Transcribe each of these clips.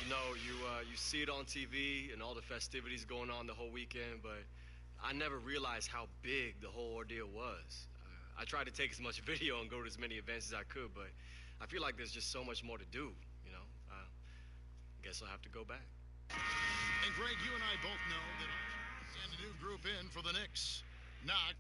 No, you see it on TV and all the festivities going on the whole weekend, but I never realized how big the whole ordeal was. I tried to take as much video and go to as many events as I could, but I feel like there's just so much more to do, you know. I guess I'll have to go back. And Greg, you and I both know that and a new group in for the Knicks. Knox.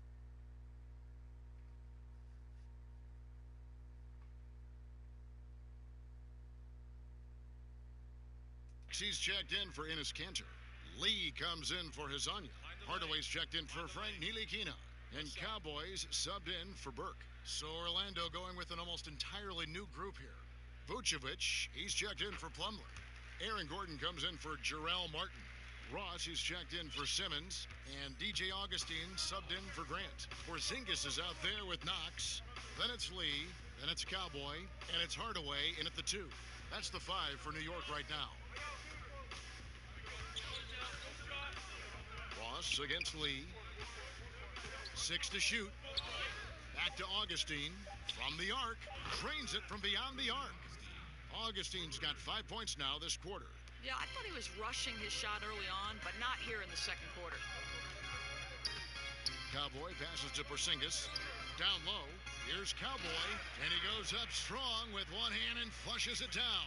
He's checked in for Enes Kanter. Lee comes in for Hezonja. Hardaway's checked in for Frank Ntilikina. And Cowboys subbed in for Burke. So Orlando going with an almost entirely new group here. Vucevic, he's checked in for Plumlee. Aaron Gordon comes in for Jarrell Martin. Ross, he's checked in for Simmons. And DJ Augustine subbed in for Grant. Porzingis is out there with Knox. Then it's Lee. Then it's Cowboy. And it's Hardaway in at the 2. That's the 5 for New York right now. Ross against Lee. 6 to shoot. Back to Augustine. From the arc. Drains it from beyond the arc. Augustine's got 5 points now this quarter. Yeah, I thought he was rushing his shot early on, but not here in the second quarter. Cowboy passes to Porzingis. Down low. Here's Cowboy. And he goes up strong with one hand and flushes it down.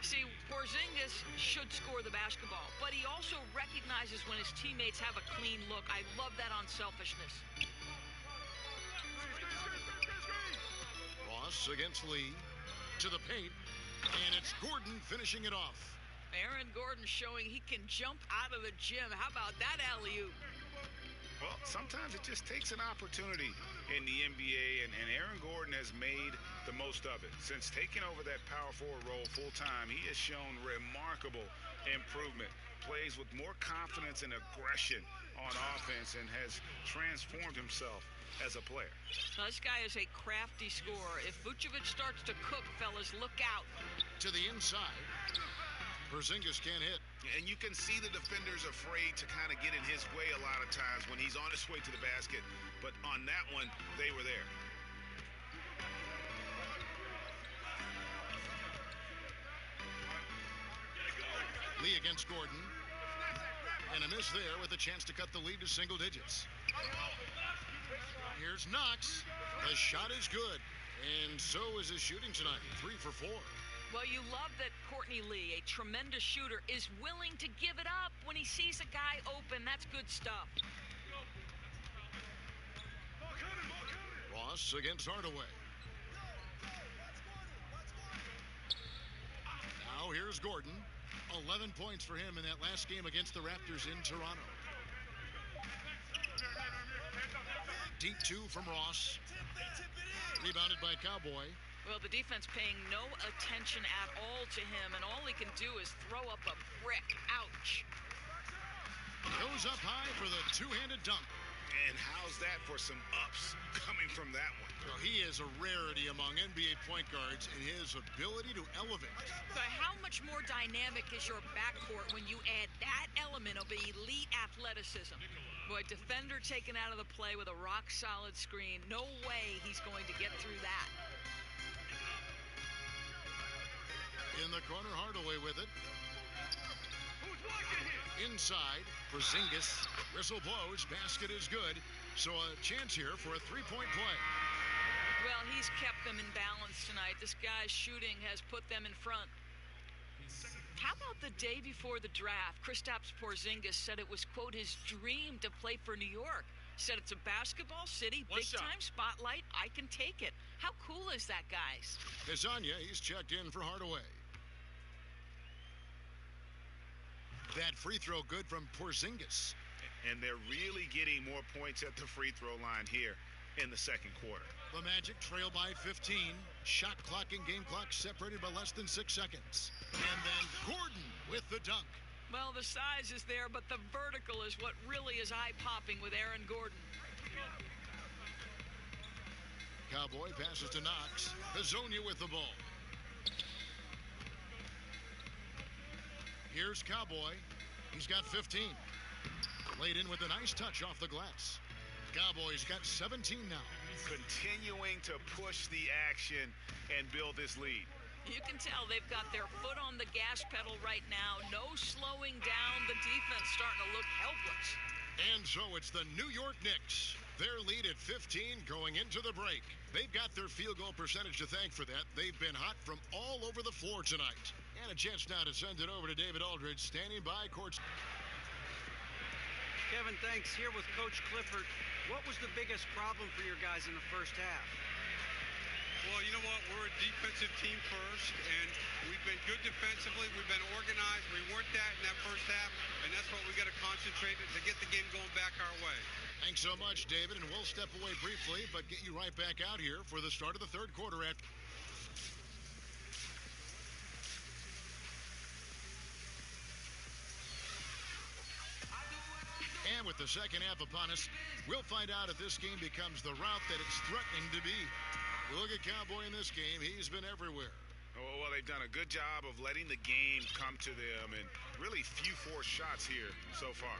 See, Porzingis should score the basketball, but he also recognizes when his teammates have a clean look. I love that unselfishness. Ross against Lee. To the paint. And it's Gordon finishing it off. Aaron Gordon showing he can jump out of the gym. How about that alley-oop? Well, sometimes it just takes an opportunity in the NBA, and Aaron Gordon has made the most of it. Since taking over that power forward role full-time, he has shown remarkable improvement. Plays with more confidence and aggression on offense and has transformed himself as a player. Now, this guy is a crafty scorer. If Vucevic starts to cook, fellas, look out. To the inside. Porzingis can't hit. And you can see the defenders afraid to kind of get in his way a lot of times when he's on his way to the basket. But on that one, they were there. Lee against Gordon. And a miss there with a chance to cut the lead to single digits. Here's Knox. The shot is good. And so is his shooting tonight. 3 for 4. Well, you love that Courtney Lee, a tremendous shooter, is willing to give it up when he sees a guy open. That's good stuff. Ross against Hardaway. Now here's Gordon. 11 points for him in that last game against the Raptors in Toronto. Deep 2 from Ross. Rebounded by Cowboy. Well, the defense paying no attention at all to him, and all he can do is throw up a brick. Ouch. Goes up high for the two-handed dunk. And how's that for some ups coming from that one? Well, he is a rarity among NBA point guards in his ability to elevate. But how much more dynamic is your backcourt when you add that element of elite athleticism? Boy, defender taken out of the play with a rock-solid screen. No way he's going to get through that. In the corner, Hardaway with it. Inside, Porzingis. Whistle blows. Basket is good. So a chance here for a three-point play. Well, he's kept them in balance tonight. This guy's shooting has put them in front. How about the day before the draft? Kristaps Porzingis said it was, quote, his dream to play for New York. Said it's a basketball city, big-time spotlight. I can take it. How cool is that, guys? Hezonja, he's checked in for Hardaway. That free throw good from Porzingis. And they're really getting more points at the free throw line here in the second quarter. The Magic trail by 15. Shot clock and game clock separated by less than 6 seconds. And then Gordon with the dunk. Well, the size is there, but the vertical is what really is eye-popping with Aaron Gordon. Cowboy passes to Knox. Hezonja with the ball. Here's Cowboy. He's got 15. Laid in with a nice touch off the glass. Cowboys got 17 now. Continuing to push the action and build this lead. You can tell they've got their foot on the gas pedal right now. No slowing down. The defense starting to look helpless. And so it's the New York Knicks. Their lead at 15 going into the break. They've got their field goal percentage to thank for that. They've been hot from all over the floor tonight. And a chance now to send it over to David Aldridge, standing by court. Kevin, thanks. Here with Coach Clifford. What was the biggest problem for your guys in the first half? Well, you know what? We're a defensive team first, and we've been good defensively. We've been organized. We weren't that in that first half, and that's what we got to concentrate to get the game going back our way. Thanks so much, David, and we'll step away briefly, but get you right back out here for the start of the third quarter. And with the second half upon us, we'll find out if this game becomes the route that it's threatening to be. We look at Cowboy in this game. He's been everywhere. Well, they've done a good job of letting the game come to them, and really few forced shots here so far.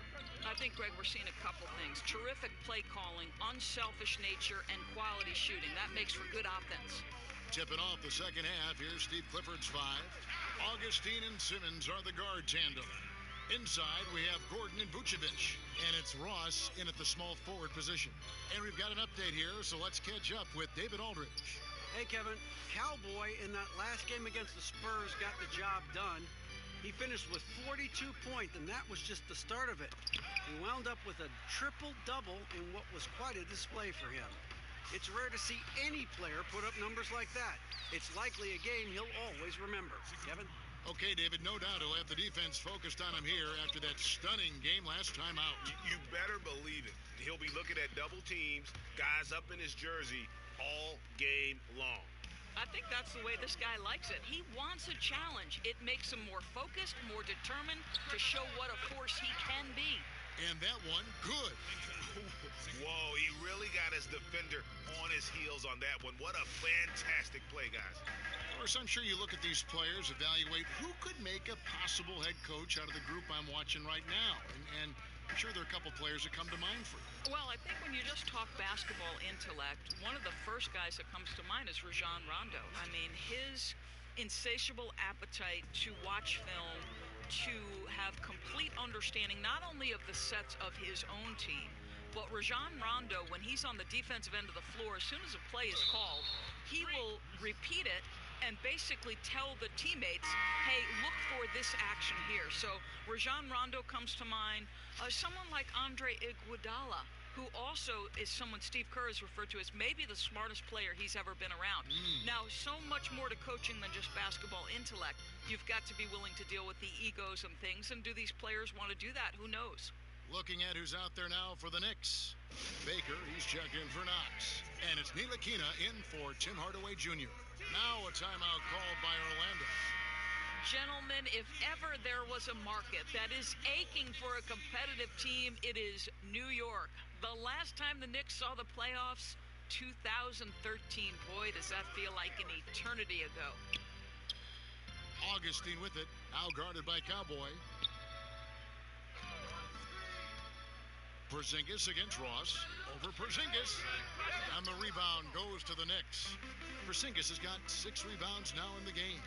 I think, Greg, we're seeing a couple things. Terrific play calling, unselfish nature, and quality shooting. That makes for good offense. Tipping off the second half, here's Steve Clifford's five. Augustine and Simmons are the guard tandem. Inside, we have Gordon and Vucevic, and it's Ross in at the small forward position. And we've got an update here, so let's catch up with David Aldridge. Hey, Kevin. Cowboy in that last game against the Spurs got the job done. He finished with 42 points, and that was just the start of it. He wound up with a triple-double in what was quite a display for him. It's rare to see any player put up numbers like that. It's likely a game he'll always remember. Kevin? Okay, David, no doubt he'll have the defense focused on him here after that stunning game last time out. You better believe it. He'll be looking at double teams, guys up in his jersey all game long. I think that's the way this guy likes it. He wants a challenge. It makes him more focused, more determined to show what a force he can be. And that one, good. Whoa, he really got his defender on his heels on that one. What a fantastic play, guys. Of course, I'm sure you look at these players, evaluate who could make a possible head coach out of the group I'm watching right now. And I'm sure there are a couple players that come to mind for you. Well, I think when you just talk basketball intellect, one of the first guys that comes to mind is Rajon Rondo. I mean, his insatiable appetite to watch film, to have complete understanding not only of the sets of his own team, but Rajon Rondo, when he's on the defensive end of the floor, as soon as a play is called, he will repeat it and basically tell the teammates, hey, look for this action here. So Rajon Rondo comes to mind. Someone like Andre Iguodala, who also is someone Steve Kerr has referred to as maybe the smartest player he's ever been around. Now, so much more to coaching than just basketball intellect. You've got to be willing to deal with the egos and things, and do these players want to do that? Who knows? Looking at who's out there now for the Knicks. Baker, he's checked in for Knox. And it's Ntilikina in for Tim Hardaway Jr. Now a timeout called by Orlando. Gentlemen, if ever there was a market that is aching for a competitive team, it is New York. The last time the Knicks saw the playoffs, 2013. Boy, does that feel like an eternity ago. Augustine with it, now guarded by Cowboy. Porzingis against Ross. Over Porzingis. And the rebound goes to the Knicks. Porzingis has got 6 rebounds now in the game.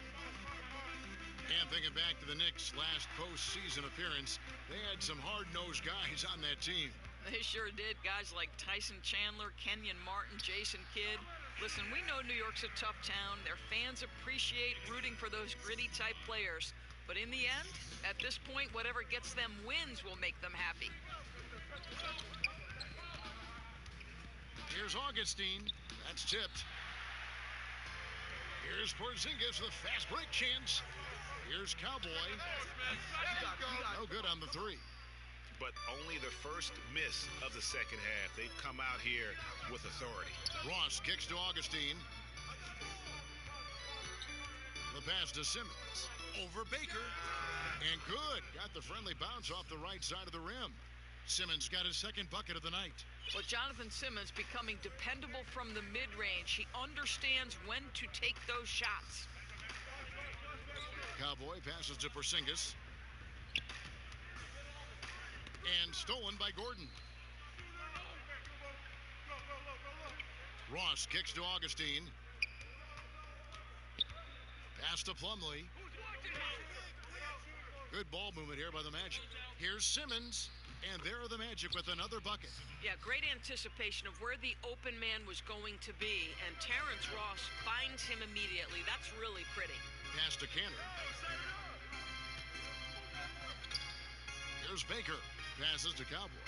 And thinking back to the Knicks' last postseason appearance, they had some hard-nosed guys on that team. They sure did. Guys like Tyson Chandler, Kenyon Martin, Jason Kidd. Listen, we know New York's a tough town. Their fans appreciate rooting for those gritty-type players. But in the end, at this point, whatever gets them wins will make them happy. Here's Augustine. That's tipped. Here's Porzingis, the fast break chance. Here's Cowboy. No good on the three. But only the first miss of the second half. They've come out here with authority. Ross kicks to Augustine. The pass to Simmons. Over Baker. And good. Got the friendly bounce off the right side of the rim. Simmons got his second bucket of the night. Well, Jonathan Simmons becoming dependable from the mid-range. He understands when to take those shots. Cowboy passes to Porzingis. And stolen by Gordon. Ross kicks to Augustine. Pass to Plumlee. Good ball movement here by the Magic. Here's Simmons, and there are the Magic with another bucket. Yeah, great anticipation of where the open man was going to be, and Terrence Ross finds him immediately. That's really pretty. Pass to Cantor. Here's Baker. Passes to Cowboy.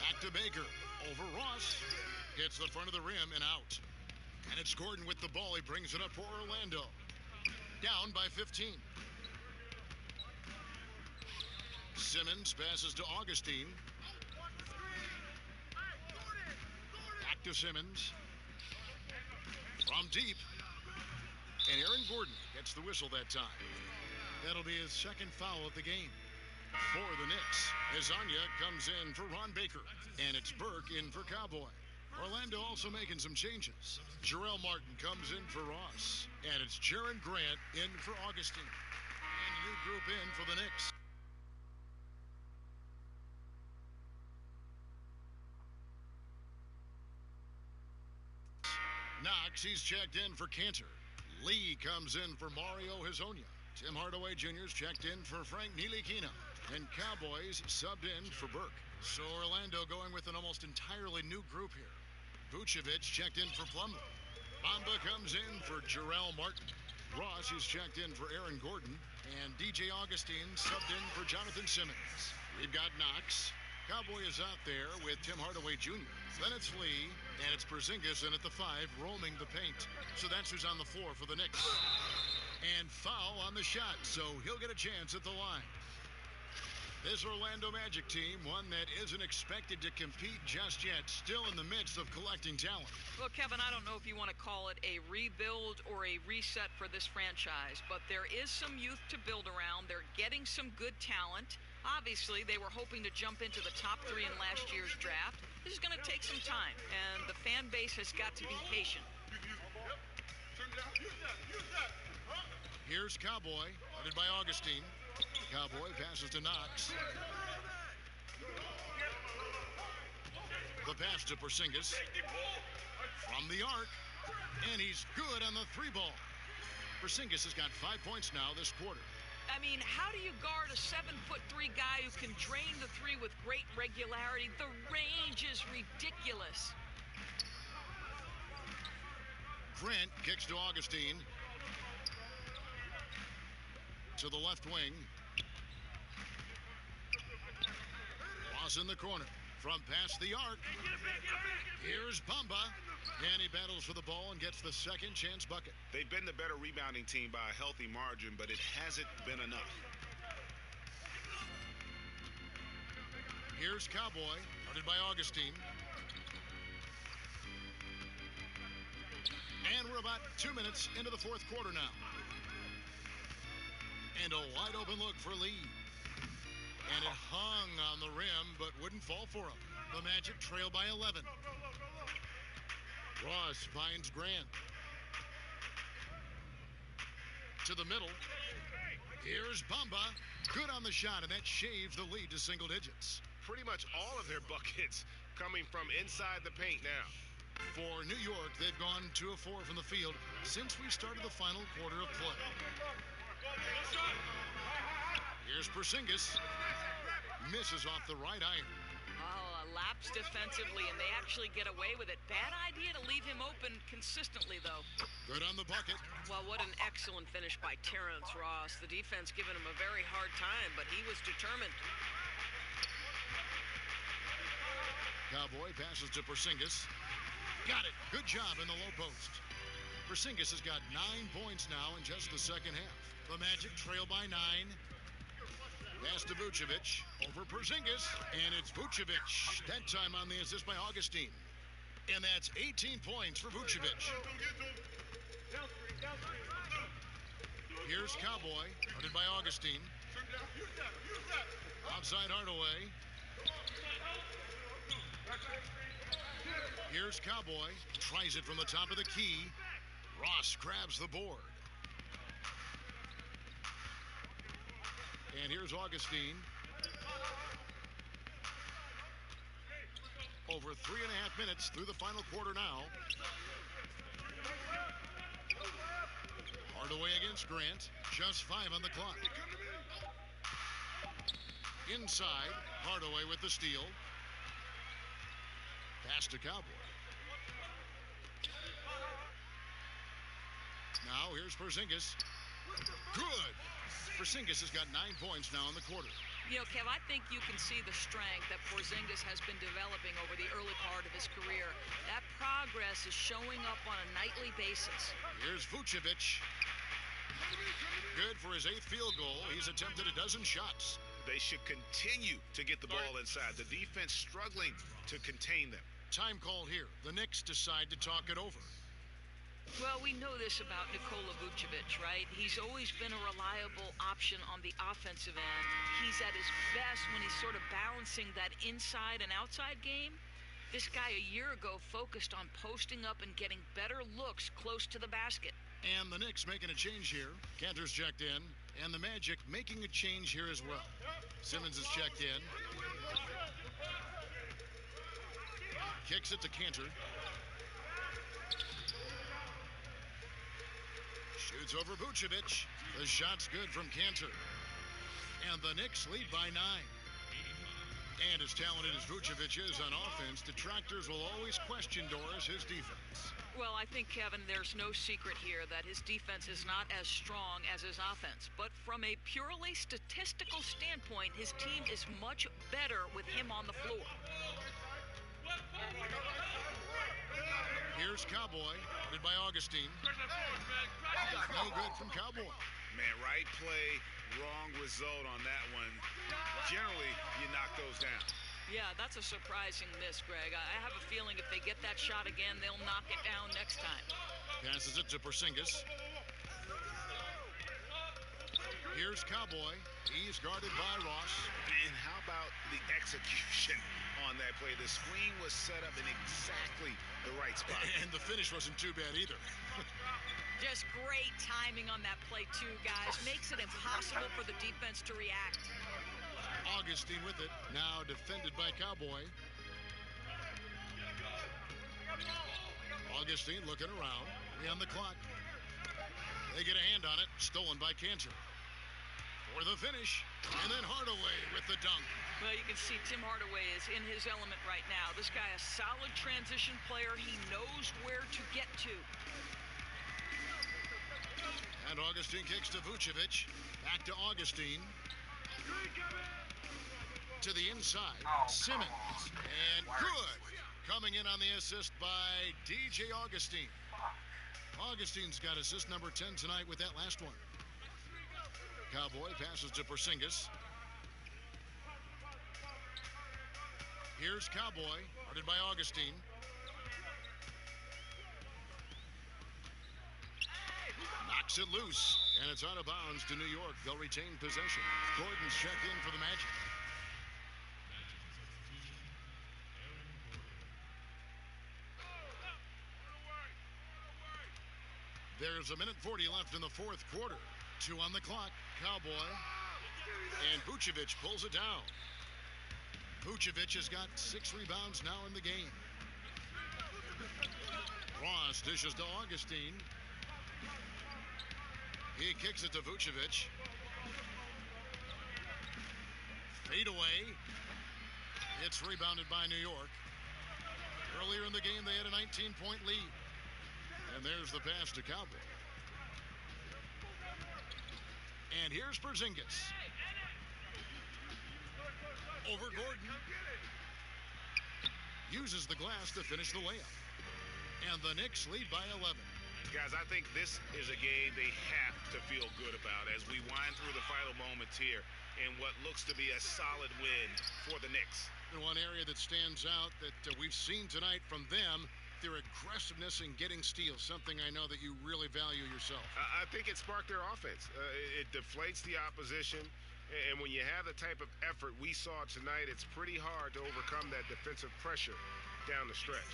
Back to Baker. Over Ross. Hits the front of the rim and out. And it's Gordon with the ball. He brings it up for Orlando. Down by 15. Simmons passes to Augustine. Back to Simmons. From deep. And Aaron Gordon gets the whistle that time. That'll be his second foul of the game. For the Knicks, Hezonja comes in for Ron Baker. And it's Burke in for Cowboy. Orlando also making some changes. Jarrell Martin comes in for Ross. And it's Jaren Grant in for Augustine. And a new group in for the Knicks. Knox, he's checked in for Cantor. Lee comes in for Mario Hezonja. Tim Hardaway Jr. is checked in for Frank Ntilikina. And Cowboys subbed in for Burke. So Orlando going with an almost entirely new group here. Vucevic checked in for Plumlee. Bamba comes in for Jarrell Martin. Ross is checked in for Aaron Gordon. And DJ Augustine subbed in for Jonathan Simmons. We've got Knox. Cowboy is out there with Tim Hardaway Jr. Then it's Lee, and it's Porzingis in at the 5, roaming the paint. So that's who's on the floor for the Knicks. And foul on the shot, so he'll get a chance at the line. This Orlando Magic team, one that isn't expected to compete just yet, still in the midst of collecting talent. Well, Kevin, I don't know if you want to call it a rebuild or a reset for this franchise, but there is some youth to build around. They're getting some good talent. Obviously, they were hoping to jump into the top 3 in last year's draft. This is going to take some time, and the fan base has got to be patient. Here's Cowboy, led by Augustine. Cowboy passes to Knox. The pass to Porzingis. From the arc, and he's good on the 3-ball. Porzingis has got 5 points now this quarter. I mean, how do you guard a 7'3" guy who can drain the 3 with great regularity? The range is ridiculous. Grant kicks to Augustine. To the left wing. Ross in the corner. From past the arc. Here's Bamba. And he battles for the ball and gets the second chance bucket. They've been the better rebounding team by a healthy margin, but it hasn't been enough. Here's Cowboy, guarded by Augustine. And we're about 2 minutes into the fourth quarter now. And a wide open look for Lee. And it hung on the rim, but wouldn't fall for him. The Magic trail by 11. Ross finds Grant. To the middle. Here's Bamba. Good on the shot, and that shaves the lead to single digits. Pretty much all of their buckets coming from inside the paint now. For New York, they've gone 2 of 4 from the field since we started the final quarter of play. Here's Porzingis. Misses off the right iron. Oh, a lapse defensively, and they actually get away with it. Bad idea to leave him open consistently, though. Good on the bucket. Well, what an excellent finish by Terrence Ross. The defense giving him a very hard time, but he was determined. Cowboy passes to Porzingis. Got it. Good job in the low post. Porzingis has got 9 points now in just the second half. The Magic trail by 9. Pass to Vucevic. Over Porzingis. And it's Vucevic. That time on the assist by Augustine. And that's 18 points for Vucevic. Here's Cowboy. Guarded by Augustine. Outside Hardaway. Here's Cowboy. Tries it from the top of the key. Ross grabs the board. And here's Augustine. Over 3.5 minutes through the final quarter now. Hardaway against Grant. Just 5 on the clock. Inside, Hardaway with the steal. Pass to Cowboy. Now here's Porzingis. Good. Porzingis has got 9 points now in the quarter. You know, Kev, I think you can see the strength that Porzingis has been developing over the early part of his career. That progress is showing up on a nightly basis. Here's Vucevic. Good for his 8th field goal. He's attempted a dozen shots. They should continue to get the ball inside. The defense struggling to contain them. Time call here. The Knicks decide to talk it over. Well, we know this about Nikola Vucevic, right? He's always been a reliable option on the offensive end. He's at his best when he's sort of balancing that inside and outside game. This guy a year ago focused on posting up and getting better looks close to the basket. And the Knicks making a change here. Cantor's checked in. And the Magic making a change here as well. Simmons is checked in. Kicks it to Cantor. Shoots over Vucevic. The shot's good from Cantor. And the Knicks lead by 9. And as talented as Vucevic is on offense, detractors will always question Doris, his defense. Well, I think, Kevin, there's no secret here that his defense is not as strong as his offense. But from a purely statistical standpoint, his team is much better with him on the floor. Here's Cowboy, headed by Augustine. No good from Cowboy. Man, right play, wrong result on that one. Generally, you knock those down. Yeah, that's a surprising miss, Greg. I have a feeling if they get that shot again, they'll knock it down next time. Passes it to Porzingis. Here's Cowboy. He's guarded by Ross. And how about the execution on that play? The screen was set up in exactly the right spot. And the finish wasn't too bad either. Just great timing on that play, too, guys. Makes it impossible for the defense to react. Augustine with it. Now defended by Cowboy. Augustine looking around. 3 on the clock. They get a hand on it. Stolen by Cantor. For the finish. And then Hardaway with the dunk. Well, you can see Tim Hardaway is in his element right now. This guy, a solid transition player. He knows where to get to. And Augustine kicks to Vucevic. Back to Augustine. To the inside. Simmons. And good. Coming in on the assist by DJ Augustine. Augustine's got assist number 10 tonight with that last one. Cowboy passes to Porzingis. Here's Cowboy, guarded by Augustine. Knocks it loose, and it's out of bounds to New York. They'll retain possession. Gordon's checked in for the Magic. There's 1:40 left in the 4th quarter. 2 on the clock. Cowboy. And Vucevic pulls it down. Vucevic has got 6 rebounds now in the game. Ross dishes to Augustine. He kicks it to Vucevic. Fade away. It's rebounded by New York. Earlier in the game, they had a 19-point lead. And there's the pass to Cowboy. And here's Porzingis. Over Gordon. Uses the glass to finish the layup. And the Knicks lead by 11. Guys, I think this is a game they have to feel good about as we wind through the final moments here in what looks to be a solid win for the Knicks. And one area that stands out that we've seen tonight from them, their aggressiveness in getting steals, something I know that you really value yourself. I think it sparked their offense. It deflates the opposition, and when you have the type of effort we saw tonight, it's pretty hard to overcome that defensive pressure down the stretch.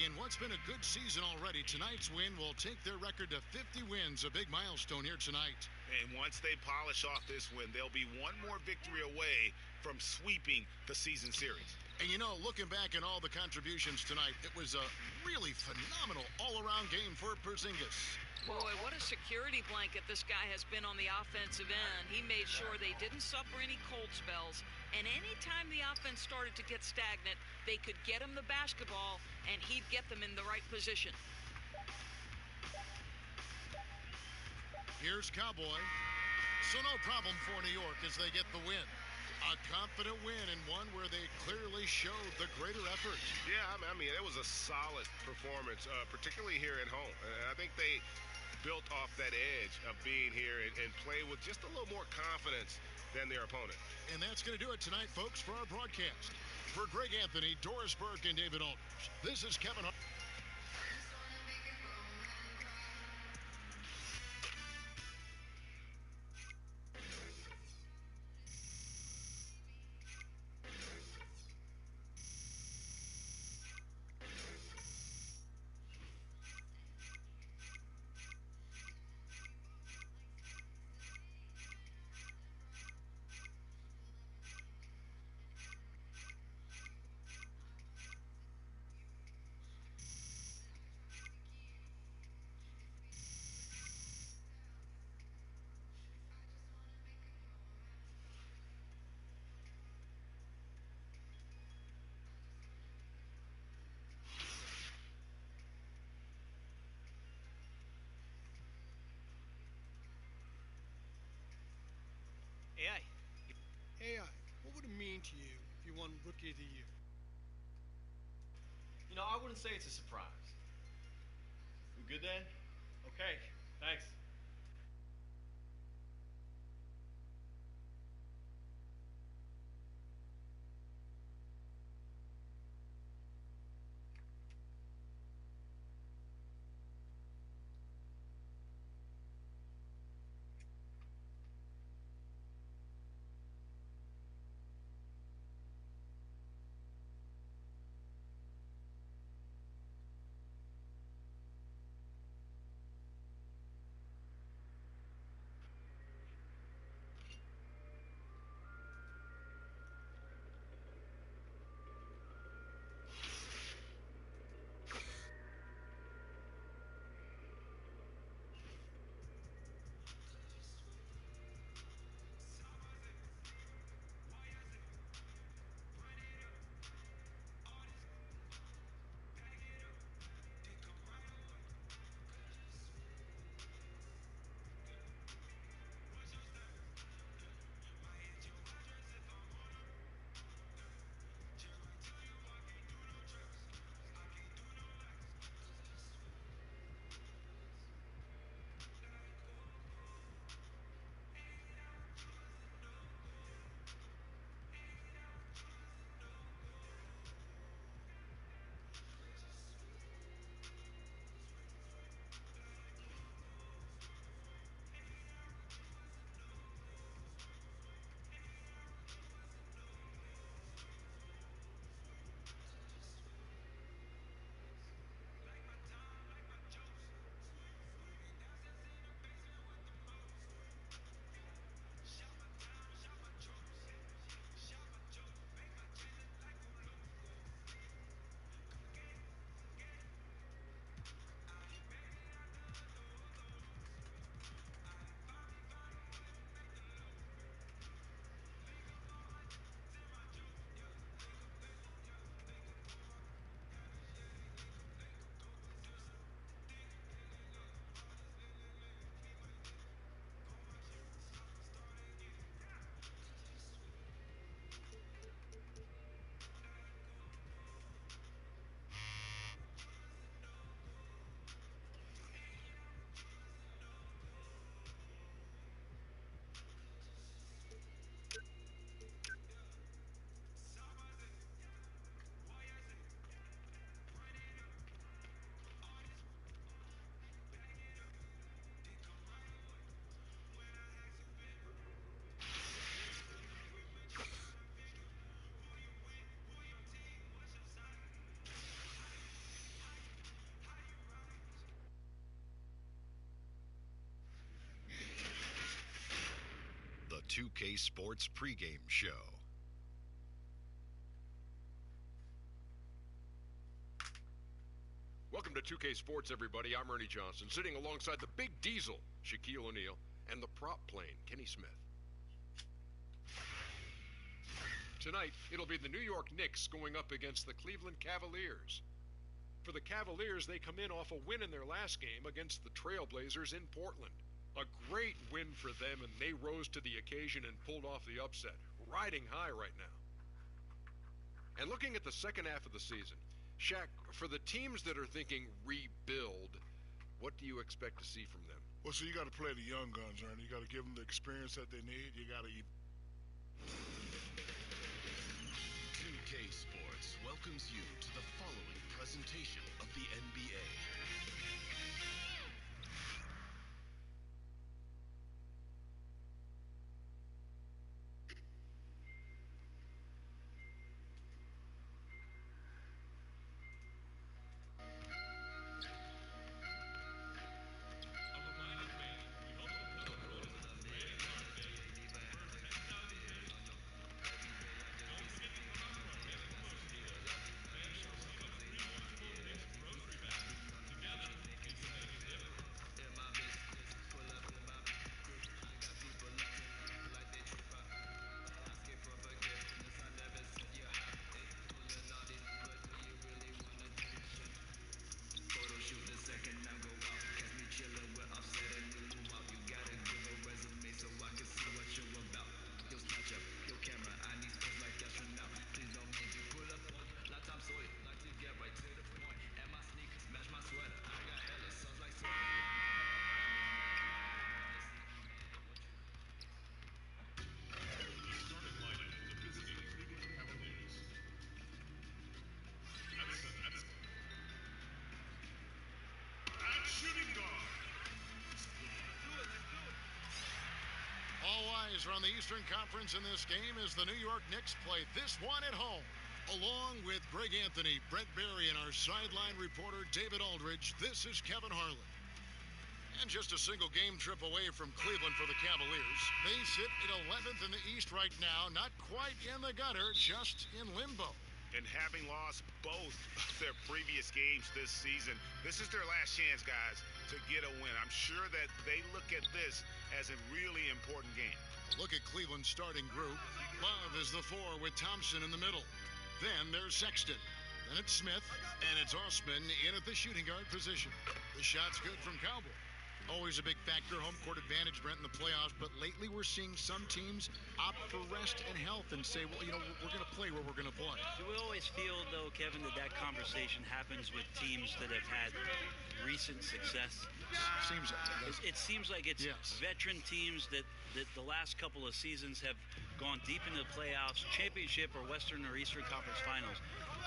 In what's been a good season already, tonight's win will take their record to 50 wins, a big milestone here tonight. And once they polish off this win, they'll be one more victory away from sweeping the season series. And you know, looking back at all the contributions tonight, it was a really phenomenal all-around game for Porzingis. Boy, what a security blanket this guy has been on the offensive end. He made sure they didn't suffer any cold spells. And anytime the offense started to get stagnant, they could get him the basketball, and he'd get them in the right position. Here's Cowboy. So no problem for New York as they get the win. A confident win and one where they clearly showed the greater effort. Yeah, I mean, it was a solid performance, particularly here at home. And I think they built off that edge of being here and play with just a little more confidence than their opponent. And that's going to do it tonight, folks, for our broadcast. For Greg Anthony, Doris Burke, and David Aldridge, this is Kevin Hart. AI, what would it mean to you if you won Rookie of the Year? You know, I wouldn't say it's a surprise. We good then? Okay, thanks. The 2K Sports pregame show. 2K Sports, everybody. I'm Ernie Johnson, sitting alongside the big diesel, Shaquille O'Neal, and the prop plane, Kenny Smith. Tonight, it'll be the New York Knicks going up against the Cleveland Cavaliers. For the Cavaliers, they come in off a win in their last game against the Trailblazers in Portland. A great win for them, and they rose to the occasion and pulled off the upset, riding high right now. And looking at the second half of the season, Shaq, for the teams that are thinking rebuild, what do you expect to see from them? Well, so you got to play the young guns, Ernie. You got to give them the experience that they need. You got to 2K Sports welcomes you to the following presentation of the NBA. Around the Eastern Conference in this game as the New York Knicks play this one at home. Along with Greg Anthony, Brett Barry, and our sideline reporter David Aldridge, this is Kevin Harlan. And just a single game trip away from Cleveland for the Cavaliers. They sit at 11th in the East right now, not quite in the gutter, just in limbo. And having lost both of their previous games this season, this is their last chance, guys, to get a win. I'm sure that they look at this as a really important game. Look at Cleveland's starting group. Love is the 4 with Thompson in the middle. Then there's Sexton. Then it's Smith. And it's Osman in at the shooting guard position. The shot's good from Cowboy. Always a big factor, home court advantage, Brent, in the playoffs. But lately we're seeing some teams opt for rest and health and say, well, you know, we're going to play where we're going to play. Do we always feel, though, Kevin, that conversation happens with teams that have had recent success? Seems like it seems like it's veteran teams that the last couple of seasons have gone deep into the playoffs, championship or Western or Eastern Conference Finals,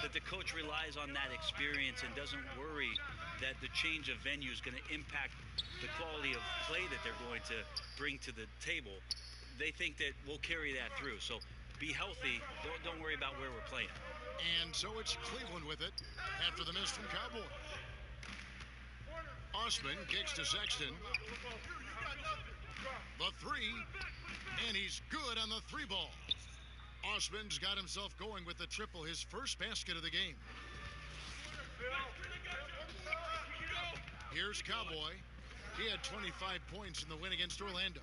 that the coach relies on that experience and doesn't worry that the change of venue is going to impact the quality of play that they're going to bring to the table. They think that we'll carry that through. So be healthy. Don't worry about where we're playing. And so it's Cleveland with it after the miss from Cowboy. Osman kicks to Sexton. The 3, and he's good on the 3 ball. Osman's got himself going with the triple, his first basket of the game. Here's Cowboy. He had 25 points in the win against Orlando.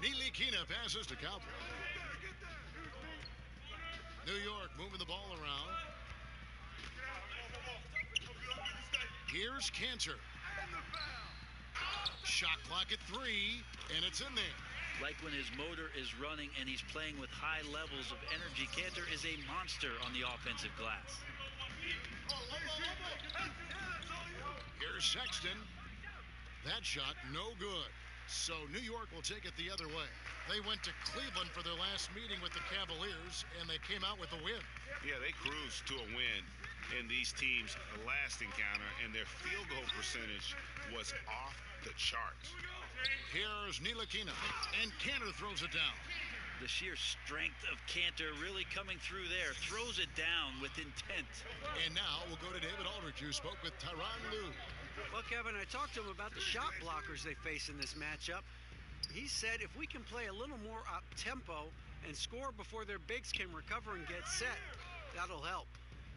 Nilikina passes to Cowboy. New York moving the ball around. Here's Cantor. Shot clock at 3, and it's in there. Like when his motor is running and he's playing with high levels of energy, Cantor is a monster on the offensive glass. Here's Sexton. That shot, no good. So New York will take it the other way. They went to Cleveland for their last meeting with the Cavaliers, and they came out with a win. Yeah, they cruised to a win in these teams' last encounter, and their field goal percentage was off the charts. Here's Nilikina, and Cantor throws it down. The sheer strength of Cantor really coming through there. Throws it down with intent. And now we'll go to David Aldridge, who spoke with Tyronn Lue. Well, Kevin, I talked to him about the shot blockers they face in this matchup. He said if we can play a little more up-tempo and score before their bigs can recover and get set, that'll help.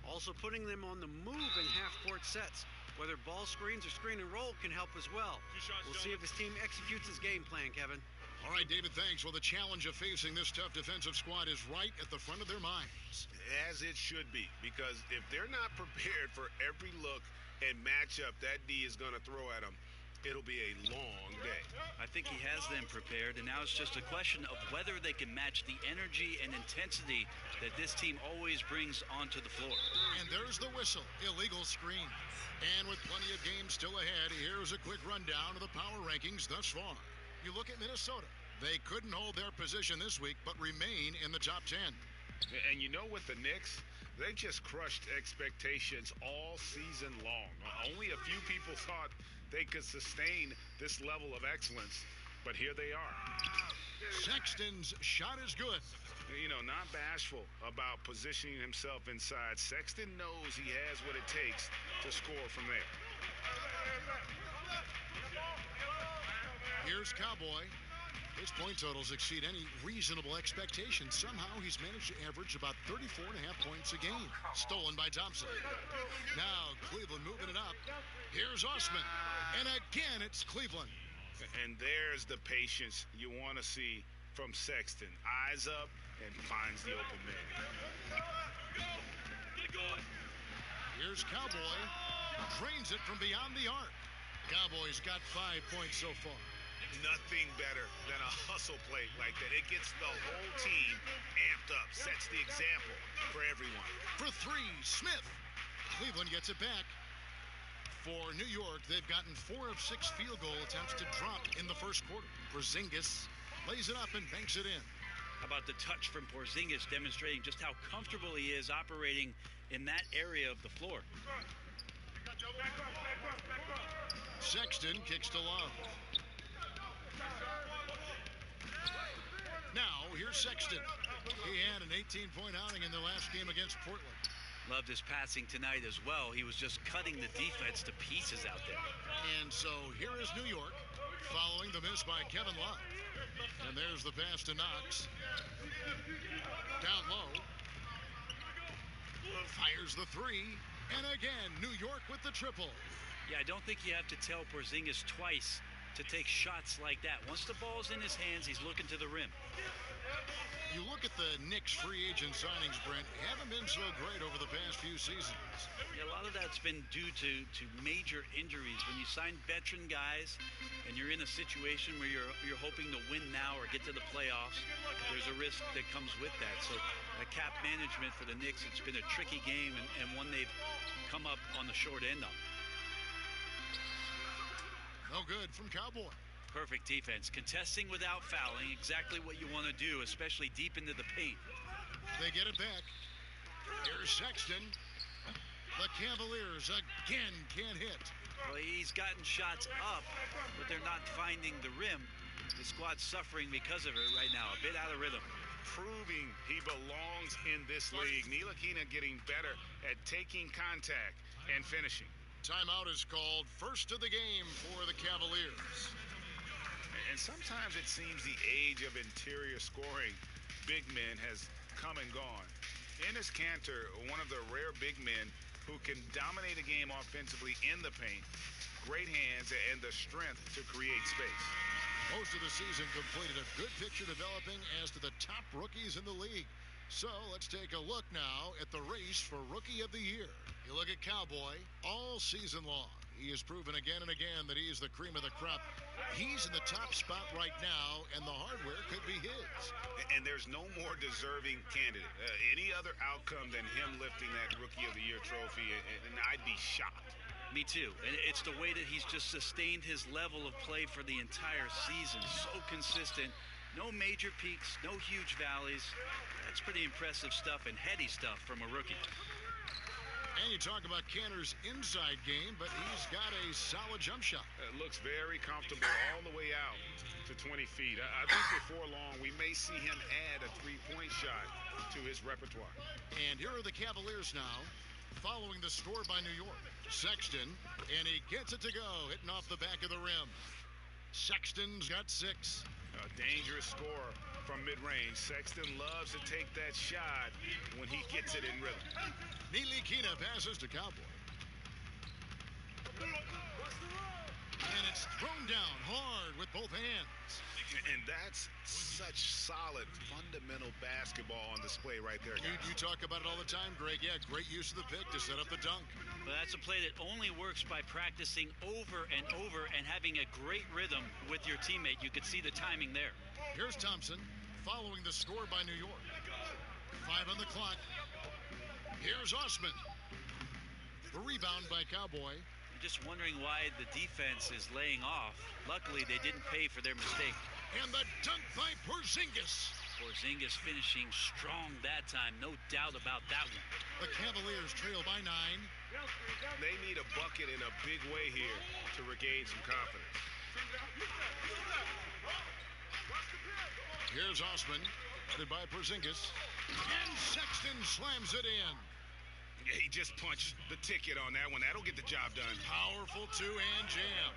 Also putting them on the move in half-court sets. Whether ball screens or screen and roll can help as well. We'll see if his team executes his game plan, Kevin. All right, David, thanks. Well, the challenge of facing this tough defensive squad is right at the front of their minds. As it should be, because if they're not prepared for every look and matchup that D is going to throw at them, it'll be a long day. I think he has them prepared, and now it's just a question of whether they can match the energy and intensity that this team always brings onto the floor. And there's the whistle. Illegal screen. And with plenty of games still ahead, here's a quick rundown of the power rankings thus far. You look at Minnesota. They couldn't hold their position this week, but remain in the top 10. And you know, with the Knicks, they just crushed expectations all season long. Only a few people thought they could sustain this level of excellence, but here they are. Sexton's shot is good. You know, not bashful about positioning himself inside. Sexton knows he has what it takes to score from there. Here's Cowboy. His point totals exceed any reasonable expectation. Somehow he's managed to average about 34.5 points a game. Stolen by Thompson. Now Cleveland moving it up. Here's Osman. And again it's Cleveland. And there's the patience you want to see from Sexton. Eyes up and finds the open man. Here's Cowboy. Drains it from beyond the arc. Cowboy's got 5 points so far. Nothing better than a hustle play like that. It gets the whole team amped up, sets the example for everyone. For three, Smith. Cleveland gets it back. For New York, they've gotten 4 of 6 field goal attempts to drop in the first quarter. Porzingis lays it up and banks it in. How about the touch from Porzingis, demonstrating just how comfortable he is operating in that area of the floor. Sexton kicks to Love. Now, here's Sexton. He had an 18-point outing in their last game against Portland. Loved his passing tonight as well. He was just cutting the defense to pieces out there. And so here is New York, following the miss by Kevin Love. And there's the pass to Knox. Down low. Fires the three. And again, New York with the triple. Yeah, I don't think you have to tell Porzingis twice to take shots like that. Once the ball's in his hands, he's looking to the rim. You look at the Knicks free agent signings, Brent, haven't been so great over the past few seasons. Yeah, a lot of that's been due to major injuries. When you sign veteran guys and you're in a situation where you're hoping to win now or get to the playoffs, there's a risk that comes with that. So cap management for the Knicks, it's been a tricky game and one they've come up on the short end on. No good from Cowboy. Perfect defense. Contesting without fouling, exactly what you want to do, especially deep into the paint. They get it back. Here's Sexton. The Cavaliers again can't hit. Well, he's gotten shots up, but they're not finding the rim. The squad's suffering because of it right now, a bit out of rhythm. Proving he belongs in this league. Ntilikina getting better at taking contact and finishing. Timeout is called. First of the game for the Cavaliers. And sometimes it seems the age of interior scoring big men has come and gone. Enes Kanter, one of the rare big men who can dominate a game offensively in the paint, great hands and the strength to create space. Most of the season completed, a good picture developing as to the top rookies in the league. So let's take a look now at the race for Rookie of the Year. You look at Cowboy all season long. He has proven again and again that he is the cream of the crop. He's in the top spot right now, and the hardware could be his. And there's no more deserving candidate. Any other outcome than him lifting that Rookie of the Year trophy, and I'd be shocked. Me too. And it's the way that he's just sustained his level of play for the entire season. So consistent. No major peaks, no huge valleys. That's pretty impressive stuff and heady stuff from a rookie. And you talk about Kanter's inside game, but he's got a solid jump shot. It looks very comfortable all the way out to 20 feet. I think before long we may see him add a three-point shot to his repertoire. And here are the Cavaliers now, following the score by New York. Sexton, and he gets it to go, hitting off the back of the rim. Sexton's got 6. A dangerous scorer from mid-range. Sexton loves to take that shot when he gets it in rhythm. Nilikina passes to Cowboy. And it's thrown down hard with both hands. And that's such solid, fundamental basketball on display right there, guys. You talk about it all the time, Greg. Yeah, great use of the pick to set up the dunk. But that's a play that only works by practicing over and over and having a great rhythm with your teammate. You could see the timing there. Here's Thompson following the score by New York. 5 on the clock. Here's Osman. The rebound by Cowboy. I'm just wondering why the defense is laying off. Luckily, they didn't pay for their mistake. And the dunk by Porzingis. Porzingis finishing strong that time. No doubt about that one. The Cavaliers trail by 9. They need a bucket in a big way here to regain some confidence. Here's Osman, headed by Porzingis. And Sexton slams it in. Yeah, he just punched the ticket on that one. That'll get the job done. Powerful two-hand jam.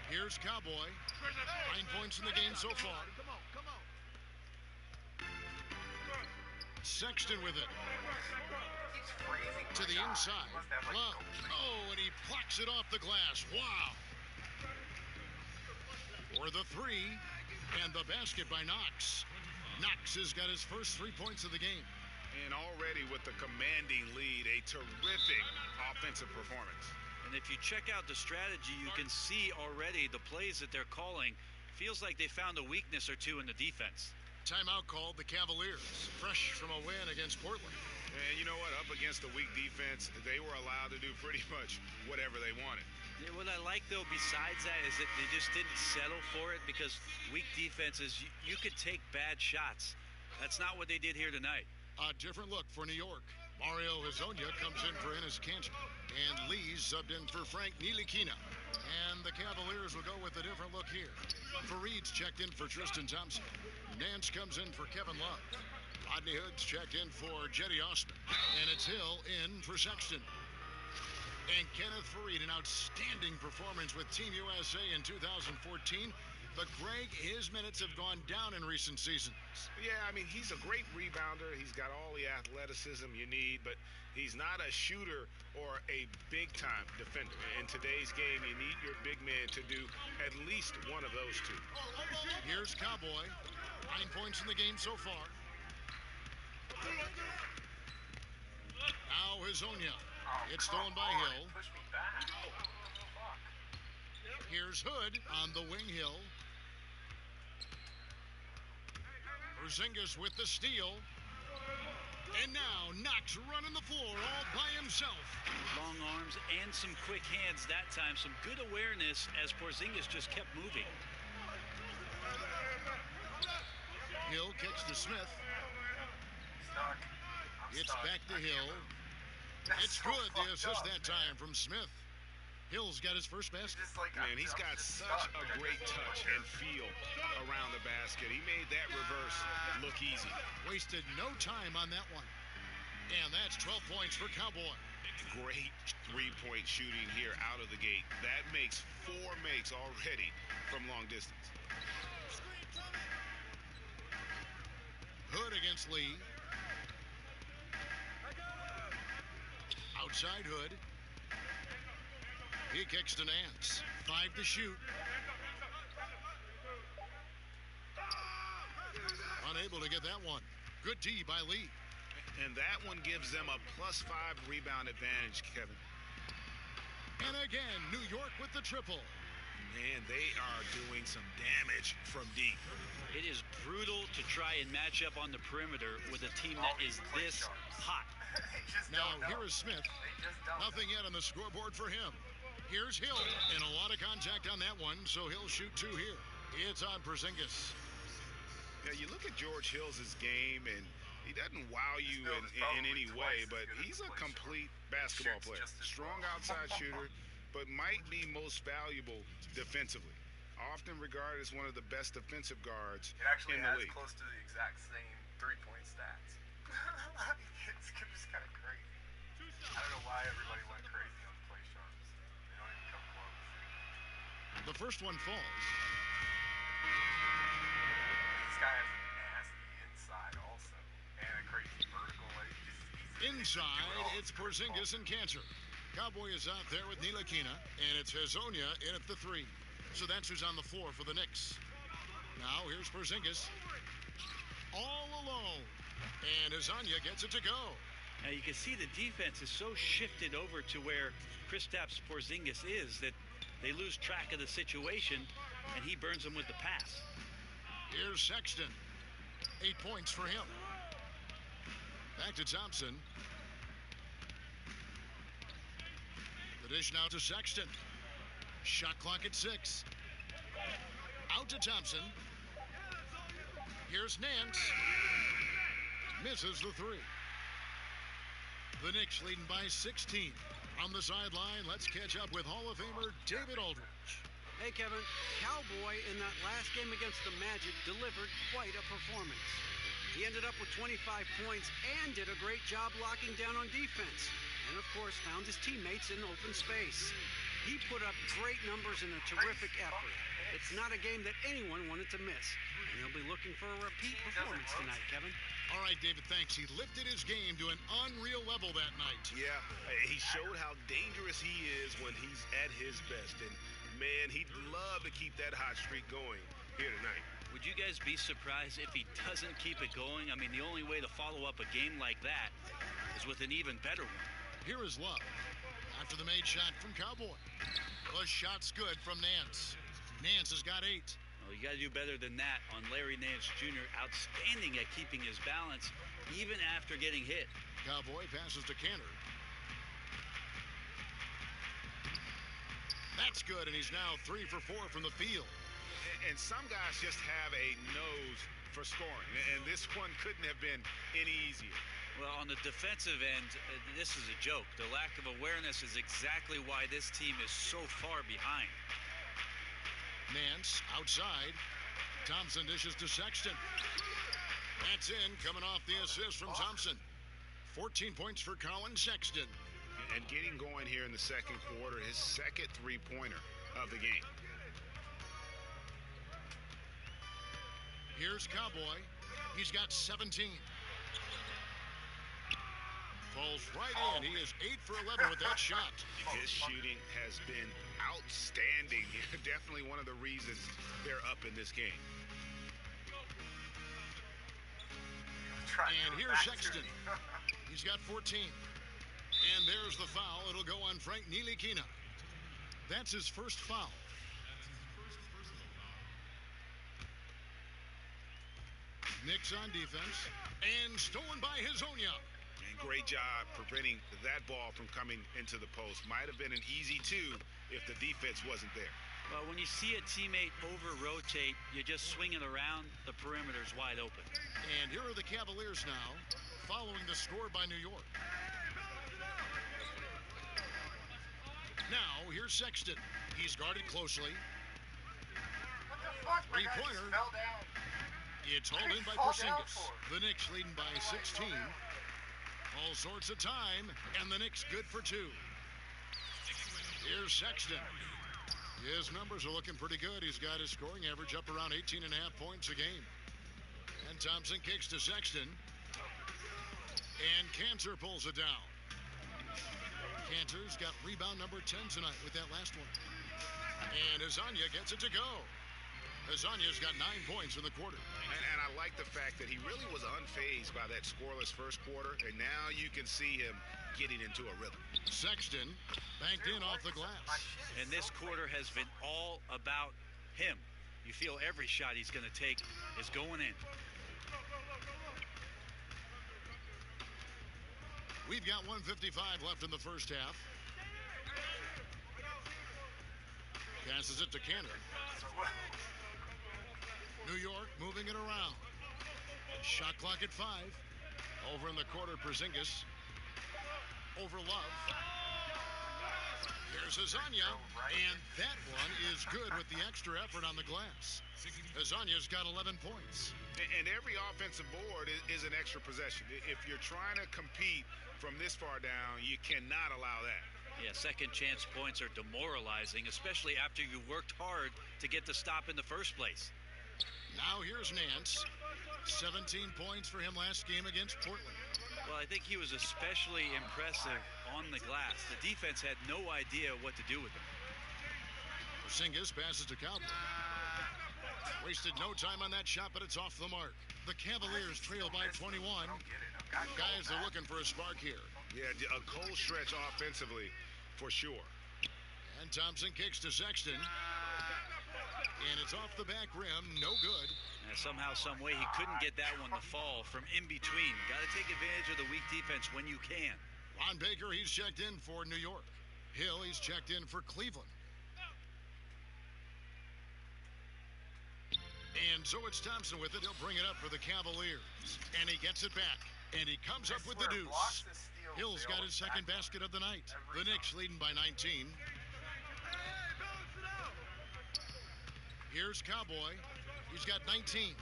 Here's Cowboy. 9 points in the game so far. Sexton with it. To the inside. Love. Oh, and he plucks it off the glass. Wow. For the 3. And the basket by Knox. Knox has got his first 3 points of the game. And already with the commanding lead, a terrific offensive performance. And if you check out the strategy, you can see already the plays that they're calling. Feels like they found a weakness or two in the defense. Timeout called the Cavaliers, fresh from a win against Portland. And you know what? Up against a weak defense, they were allowed to do pretty much whatever they wanted. Yeah, what I like, though, besides that, is that they just didn't settle for it, because weak defenses, you could take bad shots. That's not what they did here tonight. A different look for New York. Mario Hezonja comes in for Enes Kanter. And Lee subbed in for Frank Nilikina. And the Cavaliers will go with a different look here. Fareed's checked in for Tristan Thompson. Nance comes in for Kevin Love. Rodney Hood's checked in for Jetty Osman. And it's Hill in for Sexton. And Kenneth Fareed, an outstanding performance with Team USA in 2014. But Greg, his minutes have gone down in recent seasons. Yeah, I mean, he's a great rebounder. He's got all the athleticism you need, but he's not a shooter or a big-time defender. In today's game, you need your big man to do at least one of those two. Here's Cowboy. 9 points in the game so far. Now Hezonja. It's stolen by Hill. Here's Hood on the wing. Hill. Porzingis with the steal. And now Knox running the floor all by himself. Long arms and some quick hands that time. Some good awareness as Porzingis just kept moving. Hill kicks to Smith. It's back to Hill. It's good. The assist that time from Smith. Hill's got his first basket. Man, he's got such a great touch and feel around the basket. He made that reverse look easy. Wasted no time on that one. And that's 12 points for Cowboy. Great three-point shooting here out of the gate. That makes 4 makes already from long distance. Hood against Lee. Outside Hood. He kicks to Nance. 5 to shoot. Unable to get that one. Good D by Lee. And that one gives them a +5 rebound advantage, Kevin. And again, New York with the triple. Man, they are doing some damage from deep. It is brutal to try and match up on the perimeter with a team that is this hot. Now, here is Smith. Nothing yet on the scoreboard for him. Here's Hill, and a lot of contact on that one, so he'll shoot 2 here. It's on Porzingis. Yeah, you look at George Hill's game, and he doesn't wow you in any way, but he's a complete basketball player. Strong outside shooter, but might be most valuable defensively. Often regarded as one of the best defensive guards in the league. It actually has close to the exact same three-point stats. It's just kind of crazy. I don't know why everybody went crazy on the play sharps. They don't even come close. first one falls. This guy has a nasty inside also, and a crazy vertical. Inside, it's Porzingis and Cantor. Cowboy is out there with Ntilikina, and it's Hezonja in at the 3. So that's who's on the floor for the Knicks. Now here's Porzingis, all alone, and Hezonja gets it to go. Now you can see the defense is so shifted over to where Kristaps Porzingis is that they lose track of the situation, and he burns them with the pass. Here's Sexton, 8 points for him. Back to Thompson. The dish now to Sexton. Shot clock at 6. Out to Thompson. Here's Nance. Misses the 3. The Knicks leading by 16. On the sideline, let's catch up with Hall of Famer David Aldridge. Hey, Kevin. Cowboy in that last game against the Magic delivered quite a performance. He ended up with 25 points and did a great job locking down on defense. And, of course, found his teammates in open space. He put up great numbers in a terrific effort. It's not a game that anyone wanted to miss. And he'll be looking for a repeat performance tonight, Kevin. All right, David, thanks. He lifted his game to an unreal level that night. Yeah, he showed how dangerous he is when he's at his best. And, man, he'd love to keep that hot streak going here tonight. Would you guys be surprised if he doesn't keep it going? I mean, the only way to follow up a game like that is with an even better one. Here is Love after the made shot from Cowboy. The shot's good from Nance. Nance has got 8. Well, you got to do better than that on Larry Nance Jr. Outstanding at keeping his balance even after getting hit. Cowboy passes to Cantor. That's good, and he's now 3 for 4 from the field. And some guys just have a nose for scoring, and this one couldn't have been any easier. Well, on the defensive end, this is a joke. The lack of awareness is exactly why this team is so far behind. Nance outside. Thompson dishes to Sexton. That's in, coming off the assist from Thompson. 14 points for Colin Sexton. And getting going here in the second quarter, his second three-pointer of the game. Here's Cowboy. He's got 17. Falls right in. He is 8 for 11 with that shot. His shooting has been outstanding. Definitely one of the reasons they're up in this game. And here's Sexton. He's got 14. And there's the foul. It'll go on Frank Ntilikina. That's his first foul. Knicks on defense. And stolen by Hezonja. And great job preventing that ball from coming into the post. Might have been an easy 2 if the defense wasn't there. Well, when you see a teammate over-rotate, you just swing it around, the perimeter's wide open. And here are the Cavaliers now, following the score by New York. Now, here's Sexton. He's guarded closely. What the fuck? My guy just 3-pointer. fell down. It's hauled in by Porzingis. The Knicks leading by 16. All sorts of time, and the Knicks good for 2. Here's Sexton. His numbers are looking pretty good. He's got his scoring average up around 18.5 points a game. And Thompson kicks to Sexton. And Cantor pulls it down. Cantor's got rebound number 10 tonight with that last one. And Hezonja gets it to go. Hezonja's got 9 points in the quarter. And I like the fact that he really was unfazed by that scoreless first quarter, and now you can see him getting into a rhythm. Sexton banked in off the glass. And this quarter has been all about him. You feel every shot he's going to take is going in. We've got 1:55 left in the first half. Passes it to Cantor. New York moving it around. Shot clock at 5. Over in the quarter, Porzingis. Over Love. Here's Hezonja. And that one is good with the extra effort on the glass. Hezonja's got 11 points. And every offensive board is an extra possession. If you're trying to compete from this far down, you cannot allow that. Yeah, second chance points are demoralizing, especially after you worked hard to get the stop in the first place. Now here's Nance. 17 points for him last game against Portland. Well, I think he was especially impressive on the glass. The defense had no idea what to do with him. Porzingis passes to Cowboy. Wasted no time on that shot, but it's off the mark. The Cavaliers trail by 21. Guys, they're looking for a spark here. Yeah, a cold stretch offensively, for sure. And Thompson kicks to Sexton. And it's off the back rim, no good. And somehow, some way, he couldn't get that one to fall from in between. Got to take advantage of the weak defense when you can. Ron Baker, he's checked in for New York. Hill, he's checked in for Cleveland. And so it's Thompson with it. He'll bring it up for the Cavaliers. And he gets it back. And he comes up with the deuce. Hill's got his second basket of the night. The Knicks leading by 19. Here's Cowboy. He's got 19.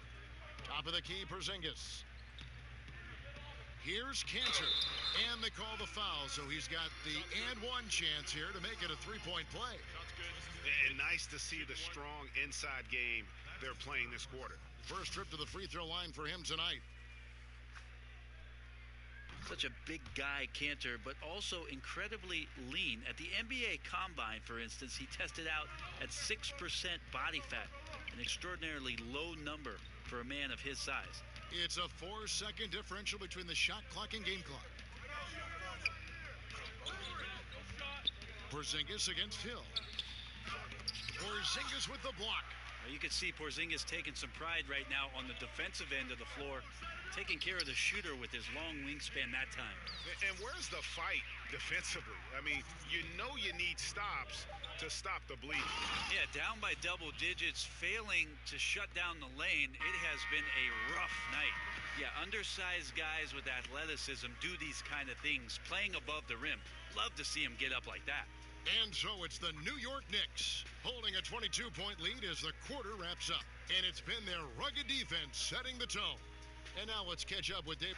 Top of the key, Porzingis. Here's Cantor. And they call the foul, so he's got the and one chance here to make it a three-point play. And nice to see the strong inside game they're playing this quarter. First trip to the free throw line for him tonight. Such a big guy, Cantor, but also incredibly lean. At the NBA Combine, for instance, he tested out at 6% body fat, an extraordinarily low number for a man of his size. It's a 4-second differential between the shot clock and game clock. Porzingis against Hill. Porzingis with the block. Well, you can see Porzingis taking some pride right now on the defensive end of the floor, taking care of the shooter with his long wingspan that time. And where's the fight defensively? I mean, you know you need stops to stop the bleeding. Yeah, down by double digits, failing to shut down the lane. It has been a rough night. Yeah, undersized guys with athleticism do these kind of things, playing above the rim. Love to see him get up like that. And so it's the New York Knicks holding a 22-point lead as the quarter wraps up. And it's been their rugged defense setting the tone. And now let's catch up with David.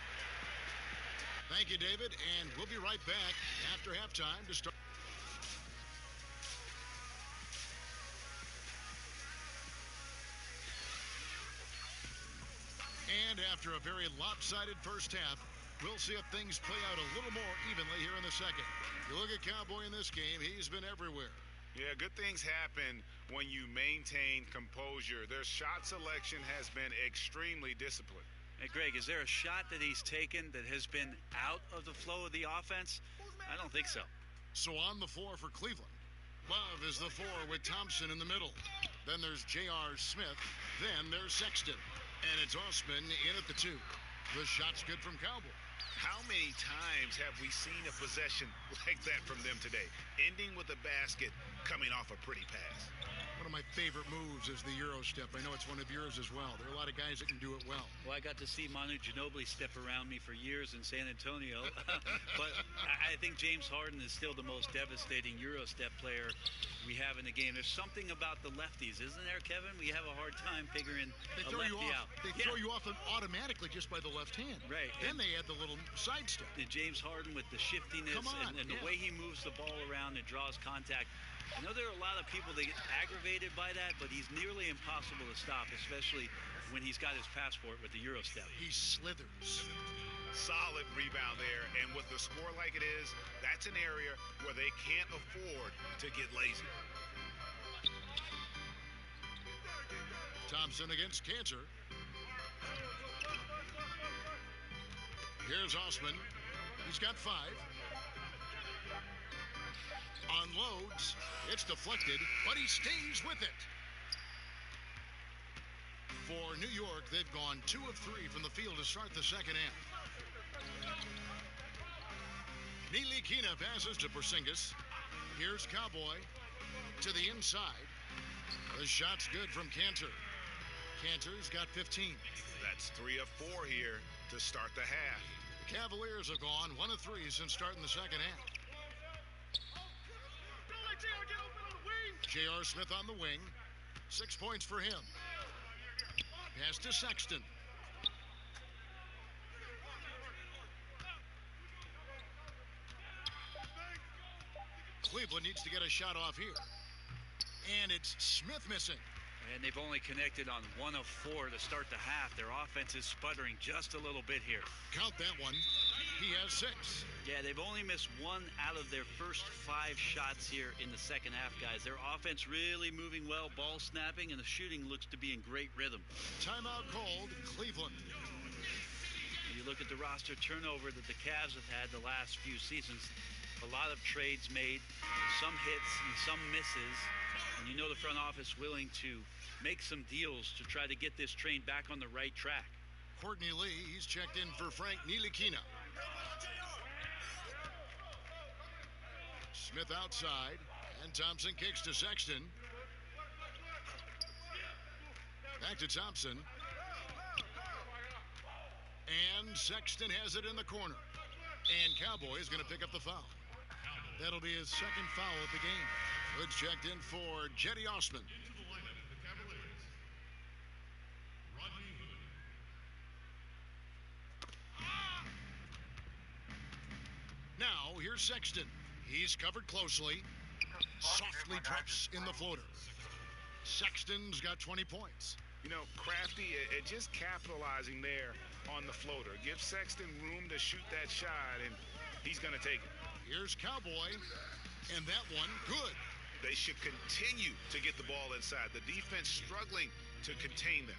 Thank you, David, and we'll be right back after halftime to start. And after a very lopsided first half, we'll see if things play out a little more evenly here in the second. You look at Cowboy in this game, he's been everywhere. Yeah, good things happen when you maintain composure. Their shot selection has been extremely disciplined. Hey, Greg, is there a shot that he's taken that has been out of the flow of the offense? I don't think so. So on the floor for Cleveland, Love is the 4 with Thompson in the middle. Then there's J.R. Smith. Then there's Sexton. And it's Osman in at the 2. The shot's good from Cowboy. How many times have we seen a possession like that from them today? Ending with a basket, coming off a pretty pass. One of my favorite moves is the Euro step. I know it's one of yours as well. There are a lot of guys that can do it well. Well, I got to see Manu Ginobili step around me for years in San Antonio. But I think James Harden is still the most devastating Euro step player we have in the game. There's something about the lefties, isn't there, Kevin? We have a hard time figuring a lefty out. They throw you off automatically just by the left hand. Right. Then they add the little side step. And James Harden with the shiftiness and the way he moves the ball around and draws contact. I know there are a lot of people that get aggravated by that, but he's nearly impossible to stop, especially when he's got his passport with the Euro step. He slithers. Solid rebound there, and with the score like it is, that's an area where they can't afford to get lazy. Thompson against Cantor. Here's Osman. He's got 5. Unloads. It's deflected, but he stays with it. For New York, they've gone 2 of 3 from the field to start the second half. Nilikina passes to Porzingis. Here's Cowboy to the inside. The shot's good from Cantor. Cantor's got 15. That's 3 of 4 here to start the half. The Cavaliers have gone 1 of 3 since starting the second half. J.R. Smith on the wing. 6 points for him. Pass to Sexton. Cleveland needs to get a shot off here. And it's Smith missing. And they've only connected on 1 of 4 to start the half. Their offense is sputtering just a little bit here. Count that one. He has 6. Yeah, they've only missed 1 out of their first 5 shots here in the second half, guys. Their offense really moving well, ball snapping, and the shooting looks to be in great rhythm. Timeout called, Cleveland. You look at the roster turnover that the Cavs have had the last few seasons. A lot of trades made, some hits and some misses. And you know the front office willing to make some deals to try to get this train back on the right track. Courtney Lee, he's checked in for Frank Ntilikina. Smith outside, and Thompson kicks to Sexton. Back to Thompson. And Sexton has it in the corner. And Cowboy is going to pick up the foul. That'll be his second foul of the game. Hood's checked in for Jetty Osman. Now, here's Sexton. He's covered closely. Softly drops in the floater. Sexton's got 20 points. You know, Crafty just capitalizing there on the floater. Give Sexton room to shoot that shot, and he's going to take it. Here's Cowboy, and that one good. They should continue to get the ball inside. The defense struggling to contain them.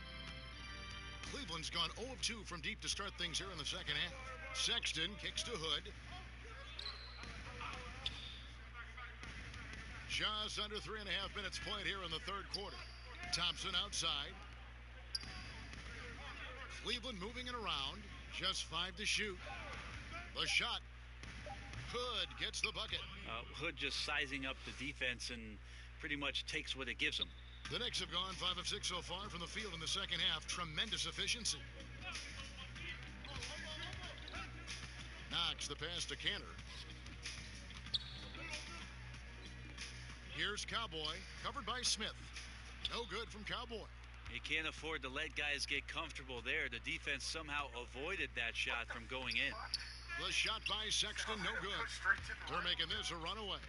Cleveland's gone 0 of 2 from deep to start things here in the second half. Sexton kicks to Hood. Just under 3.5 minutes played here in the third quarter. Thompson outside. Cleveland moving it around. Just 5 to shoot. The shot. Hood gets the bucket. Hood just sizing up the defense and pretty much takes what it gives him. The Knicks have gone 5 of 6 so far from the field in the second half. Tremendous efficiency. Knocks the pass to Cantor. Here's Cowboy, covered by Smith. No good from Cowboy. You can't afford to let guys get comfortable there. The defense somehow avoided that shot from going in. The shot by Sexton, no good. They're making this a runaway.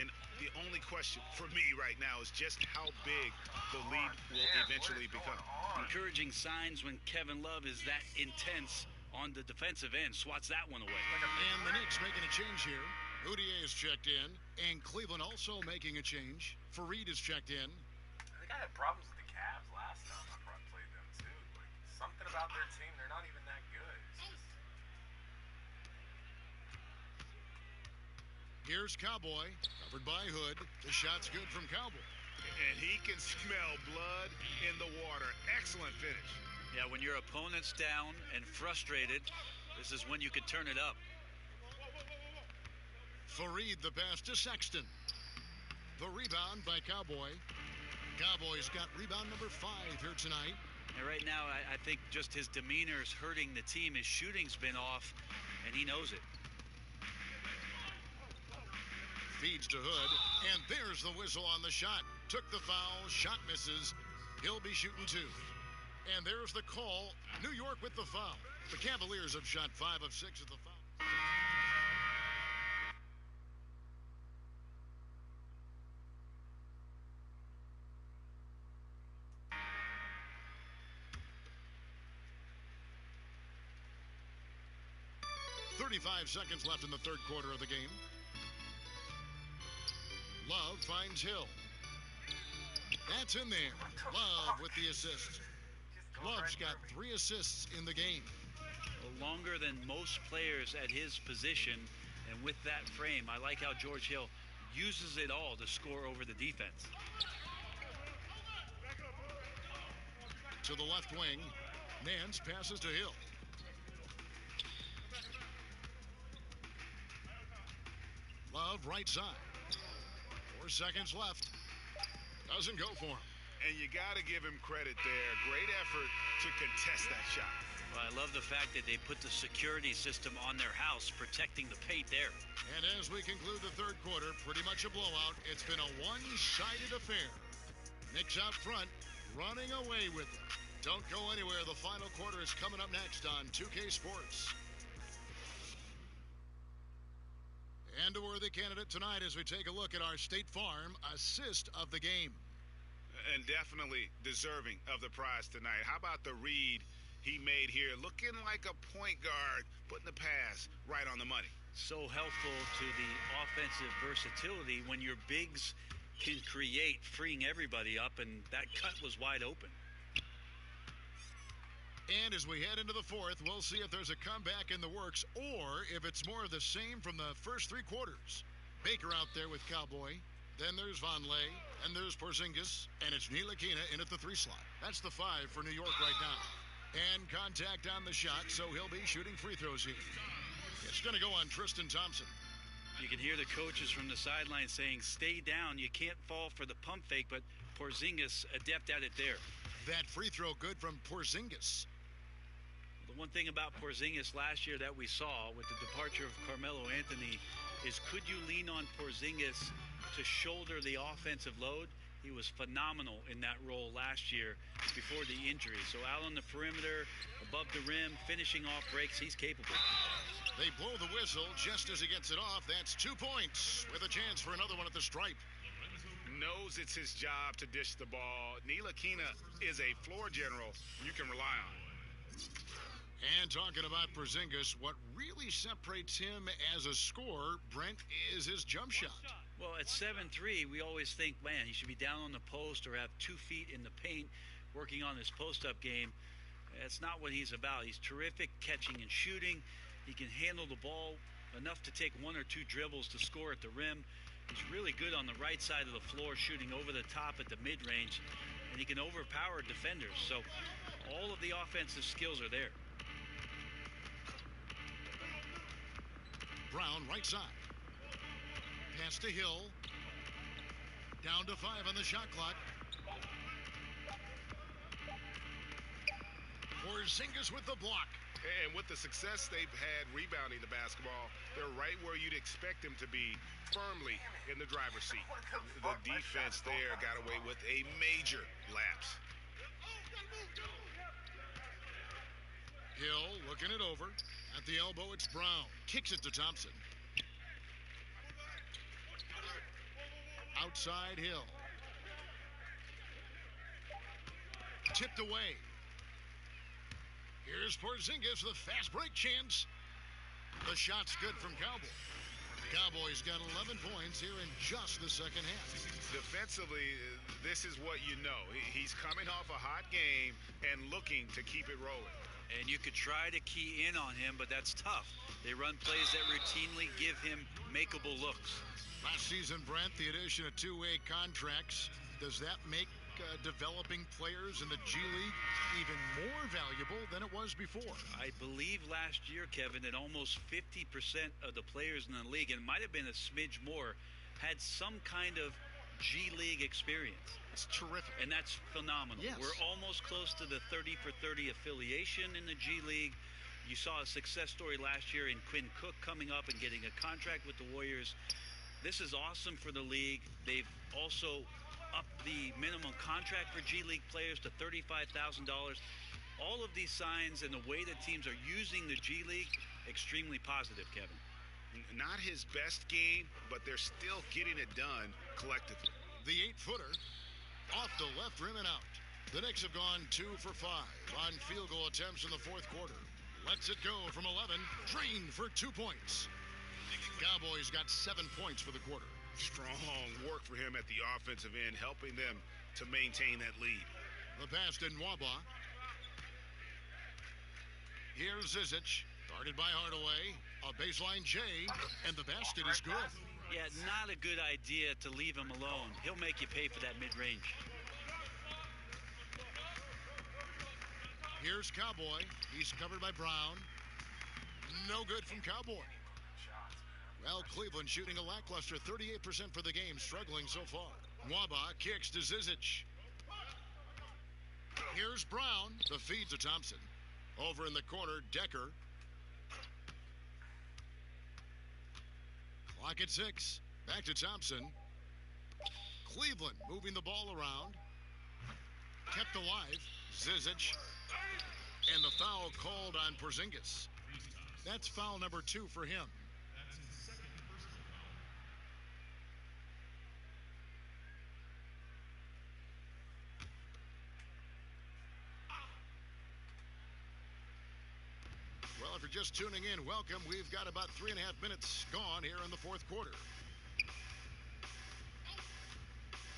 And the only question for me right now is just how big the lead will eventually become. Encouraging signs when Kevin Love is that intense on the defensive end. Swats that one away. And the Knicks making a change here. Houtier is checked in, and Cleveland also making a change. Fareed is checked in. I think I had problems with the Cavs last time I played them too. Like, something about their team, they're not even that good. Here's Cowboy, covered by Hood. The shot's good from Cowboy. And he can smell blood in the water. Excellent finish. Yeah, when your opponent's down and frustrated, this is when you can turn it up. Fareed the pass to Sexton. The rebound by Cowboy. Cowboy's got rebound number 5 here tonight. And right now, I think just his demeanor is hurting the team. His shooting's been off, and he knows it. Feeds to Hood, and there's the whistle on the shot. Took the foul, shot misses. He'll be shooting 2. And there's the call. New York with the foul. The Cavaliers have shot 5 of 6 at the foul. .35 seconds left in the third quarter of the game. Love finds Hill. That's in there. Love with the assist. Love's got 3 assists in the game. Longer than most players at his position, and with that frame, I like how George Hill uses it all to score over the defense. To the left wing, Nance passes to Hill. Love right side. 4 seconds left. Doesn't go for him. And you got to give him credit there. Great effort to contest that shot. Well, I love the fact that they put the security system on their house, protecting the paint there. And as we conclude the third quarter, pretty much a blowout. It's been a one-sided affair. Knicks out front, running away with it. Don't go anywhere. The final quarter is coming up next on 2K Sports. And a worthy candidate tonight as we take a look at our State Farm assist of the game. And definitely deserving of the prize tonight. How about the read he made here? Looking like a point guard, putting the pass right on the money. So helpful to the offensive versatility when your bigs can create, freeing everybody up, and that cut was wide open. And as we head into the fourth, we'll see if there's a comeback in the works or if it's more of the same from the first three quarters. Baker out there with Cowboy. Then there's Vonleh, and there's Porzingis, and it's Ntilikina in at the 3 slot. That's the 5 for New York right now. And contact on the shot, so he'll be shooting free throws here. It's going to go on Tristan Thompson. You can hear the coaches from the sideline saying, stay down, you can't fall for the pump fake, but Porzingis adept at it there. That free throw good from Porzingis. The one thing about Porzingis last year that we saw with the departure of Carmelo Anthony is, could you lean on Porzingis to shoulder the offensive load? He was phenomenal in that role last year before the injury. So out on the perimeter, above the rim, finishing off breaks, he's capable. They blow the whistle just as he gets it off. That's 2 points with a chance for another one at the stripe. Knows it's his job to dish the ball. Ntilikina is a floor general you can rely on. And talking about Porzingis, what really separates him as a scorer, Brent, is his jump shot. Well, at 7'3", we always think, man, he should be down on the post or have 2 feet in the paint working on his post-up game. That's not what he's about. He's terrific catching and shooting. He can handle the ball enough to take 1 or 2 dribbles to score at the rim. He's really good on the right side of the floor, shooting over the top at the mid-range, and he can overpower defenders. So all of the offensive skills are there. Brown, right side. Pass to Hill. Down to 5 on the shot clock. Porzingis with the block. And with the success they've had rebounding the basketball, they're right where you'd expect them to be, firmly in the driver's seat. The defense there got away with a major lapse. Hill looking it over. At the elbow, it's Brown. Kicks it to Thompson. Outside Hill. Tipped away. Here's Porzingis with a fast break chance. The shot's good from Cowboy. Cowboys got 11 points here in just the second half. Defensively, this is what you know. He's coming off a hot game and looking to keep it rolling. And you could try to key in on him, but that's tough. They run plays that routinely give him makeable looks. Last season, Brent, the addition of 2-way contracts, does that make developing players in the G League even more valuable than it was before? I believe last year, Kevin, that almost 50% of the players in the league, and it might have been a smidge more, had some kind of G League experience. It's terrific. And that's phenomenal. Yes. We're almost close to the 30 for 30 affiliation in the G League. You saw a success story last year in Quinn Cook coming up and getting a contract with the Warriors. This is awesome for the league. They've also upped the minimum contract for G League players to $35,000. All of these signs and the way that teams are using the G League, extremely positive, Kevin. Not his best game, but they're still getting it done collectively. The 8-footer off the left rim and out. The Knicks have gone 2 for 5 on field goal attempts in the fourth quarter. Lets it go from 11, drained for 2 points. Cowboys got 7 points for the quarter. Strong work for him at the offensive end, helping them to maintain that lead. The pass to Nwaba. Here's Zizic, guarded by Hardaway. A baseline J, and the basket is good. Yeah, not a good idea to leave him alone. He'll make you pay for that mid-range. Here's Cowboy. He's covered by Brown. No good from Cowboy. Well, Cleveland shooting a lackluster 38% for the game, struggling so far. Nwaba kicks to Zizic. Here's Brown. The feed to Thompson. Over in the corner, Decker. Clock at 6. Back to Thompson. Cleveland moving the ball around. Kept alive. Zizic. And the foul called on Porzingis. That's foul number 2 for him. just tuning in, welcome. We've got about 3.5 minutes gone here in the fourth quarter.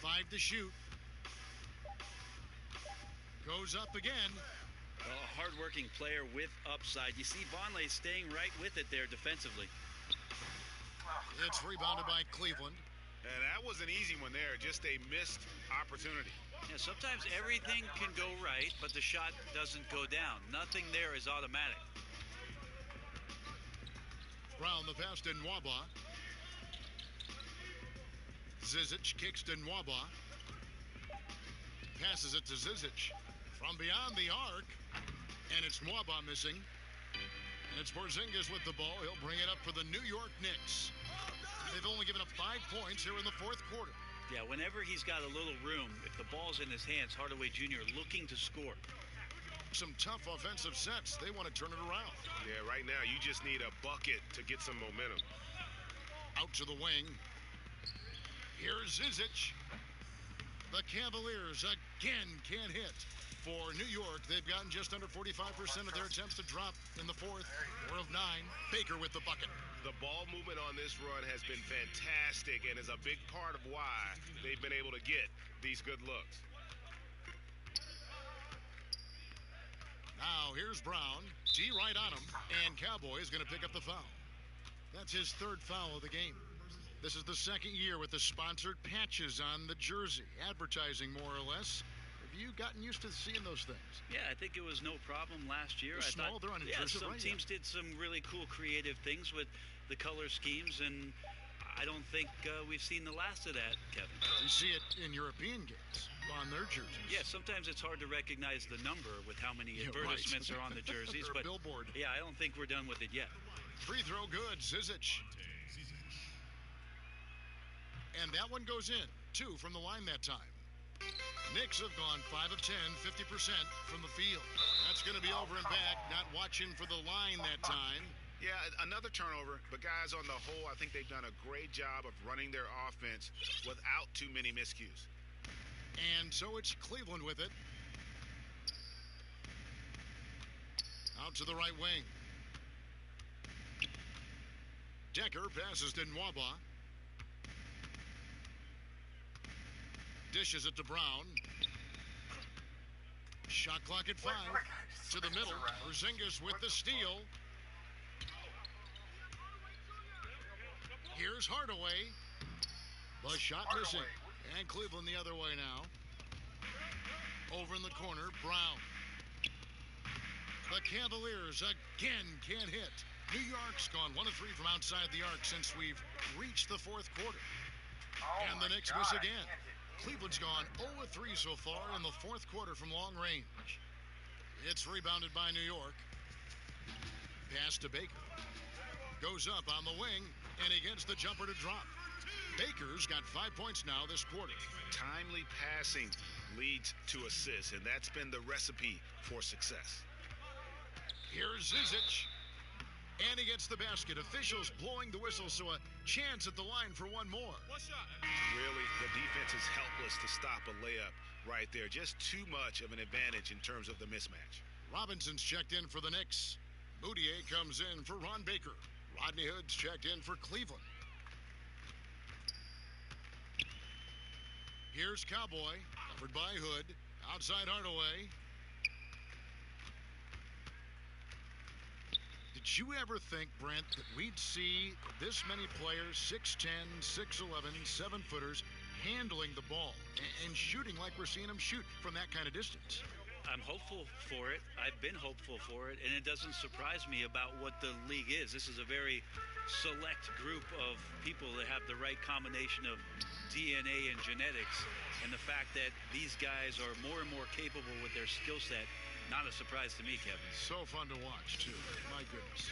5 to shoot. Goes up again. A hard-working player with upside. You see Vonleh staying right with it there defensively. It's rebounded by Cleveland. And that was an easy one there, just a missed opportunity. Yeah, sometimes everything can go right, but the shot doesn't go down. Nothing there is automatic. Brown the pass to Nwaba. Zizic kicks to Nwaba. Passes it to Zizic. From beyond the arc. And it's Nwaba missing. And it's Porzingis with the ball. He'll bring it up for the New York Knicks. They've only given up 5 points here in the fourth quarter. Yeah, whenever he's got a little room, if the ball's in his hands, Hardaway Jr. looking to score. Some tough offensive sets. They want to turn it around. Yeah, right now you just need a bucket to get some momentum. Out to the wing. Here's Zizic. The Cavaliers again can't hit. For New York, they've gotten just under 45% of their attempts to drop in the fourth. 4 of 9. Baker with the bucket. The ball movement on this run has been fantastic and is a big part of why they've been able to get these good looks. Now here's Brown. D right on him. And Cowboy is going to pick up the foul. That's his 3rd foul of the game. This is the 2nd year with the sponsored patches on the jersey. Advertising more or less. Have you gotten used to seeing those things? Yeah, I think it was no problem last year. They're small, they're unintrusive, some right? teams did some really cool creative things with the color schemes, and I don't think we've seen the last of that, Kevin. You see it in European games on their jerseys. Yeah, sometimes it's hard to recognize the number with how many advertisements are on the jerseys. Or but billboard. Yeah, I don't think we're done with it yet. Free throw good, Zizic. And that one goes in. 2 from the line that time. Knicks have gone 5 of 10, 50% from the field. That's going to be over and back. Not watching for the line that time. Yeah, another turnover, but guys, on the whole, I think they've done a great job of running their offense without too many miscues. And so it's Cleveland with it. Out to the right wing. Decker passes to Nwaba. Dishes it to Brown. Shot clock at 5. To the middle. Porzingis with the steal. Here's Hardaway. The shot missing. And Cleveland the other way now. Over in the corner, Brown. The Cavaliers again can't hit. New York's gone 1 of 3 from outside the arc since we've reached the fourth quarter. And the Knicks miss again. Cleveland's gone 0 of 3 so far in the fourth quarter from long range. It's rebounded by New York. Pass to Baker. Goes up on the wing, and he gets the jumper to drop. Baker's got 5 points now this quarter. Timely passing leads to assists, and that's been the recipe for success. Here's Zizic. And he gets the basket. Officials blowing the whistle, so a chance at the line for one more. Really, the defense is helpless to stop a layup right there. Just too much of an advantage in terms of the mismatch. Robinson's checked in for the Knicks. Moutier comes in for Ron Baker. Rodney Hood's checked in for Cleveland. Here's Cowboy, covered by Hood. Outside Hardaway. Did you ever think, Brent, that we'd see this many players, 6'10", 6'11", 7-footers, handling the ball and shooting like we're seeing them shoot from that kind of distance? I'm hopeful for it. I've been hopeful for it, and it doesn't surprise me about what the league is. This is a very select group of people that have the right combination of DNA and genetics, and the fact that these guys are more and more capable with their skill set. Not a surprise to me, Kevin. So fun to watch, too. My goodness.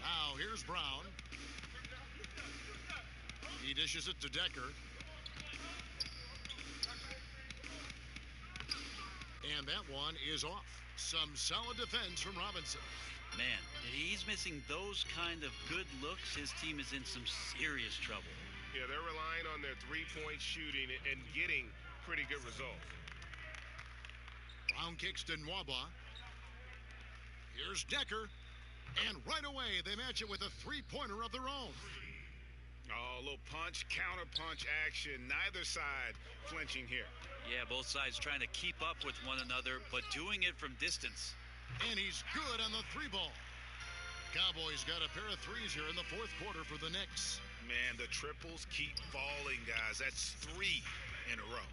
Now, here's Brown. He dishes it to Decker. And that one is off. Some solid defense from Robinson. Man, if he's missing those kind of good looks, his team is in some serious trouble. Yeah, they're relying on their three-point shooting and getting pretty good results. Brown kicks to Nwaba. Here's Decker. And right away, they match it with a three-pointer of their own. Oh, a little punch, counter punch action. Neither side flinching here. Yeah, both sides trying to keep up with one another, but doing it from distance. And he's good on the three ball. Cowboys got a pair of threes here in the fourth quarter for the Knicks. Man, the triples keep falling, guys. That's 3 in a row.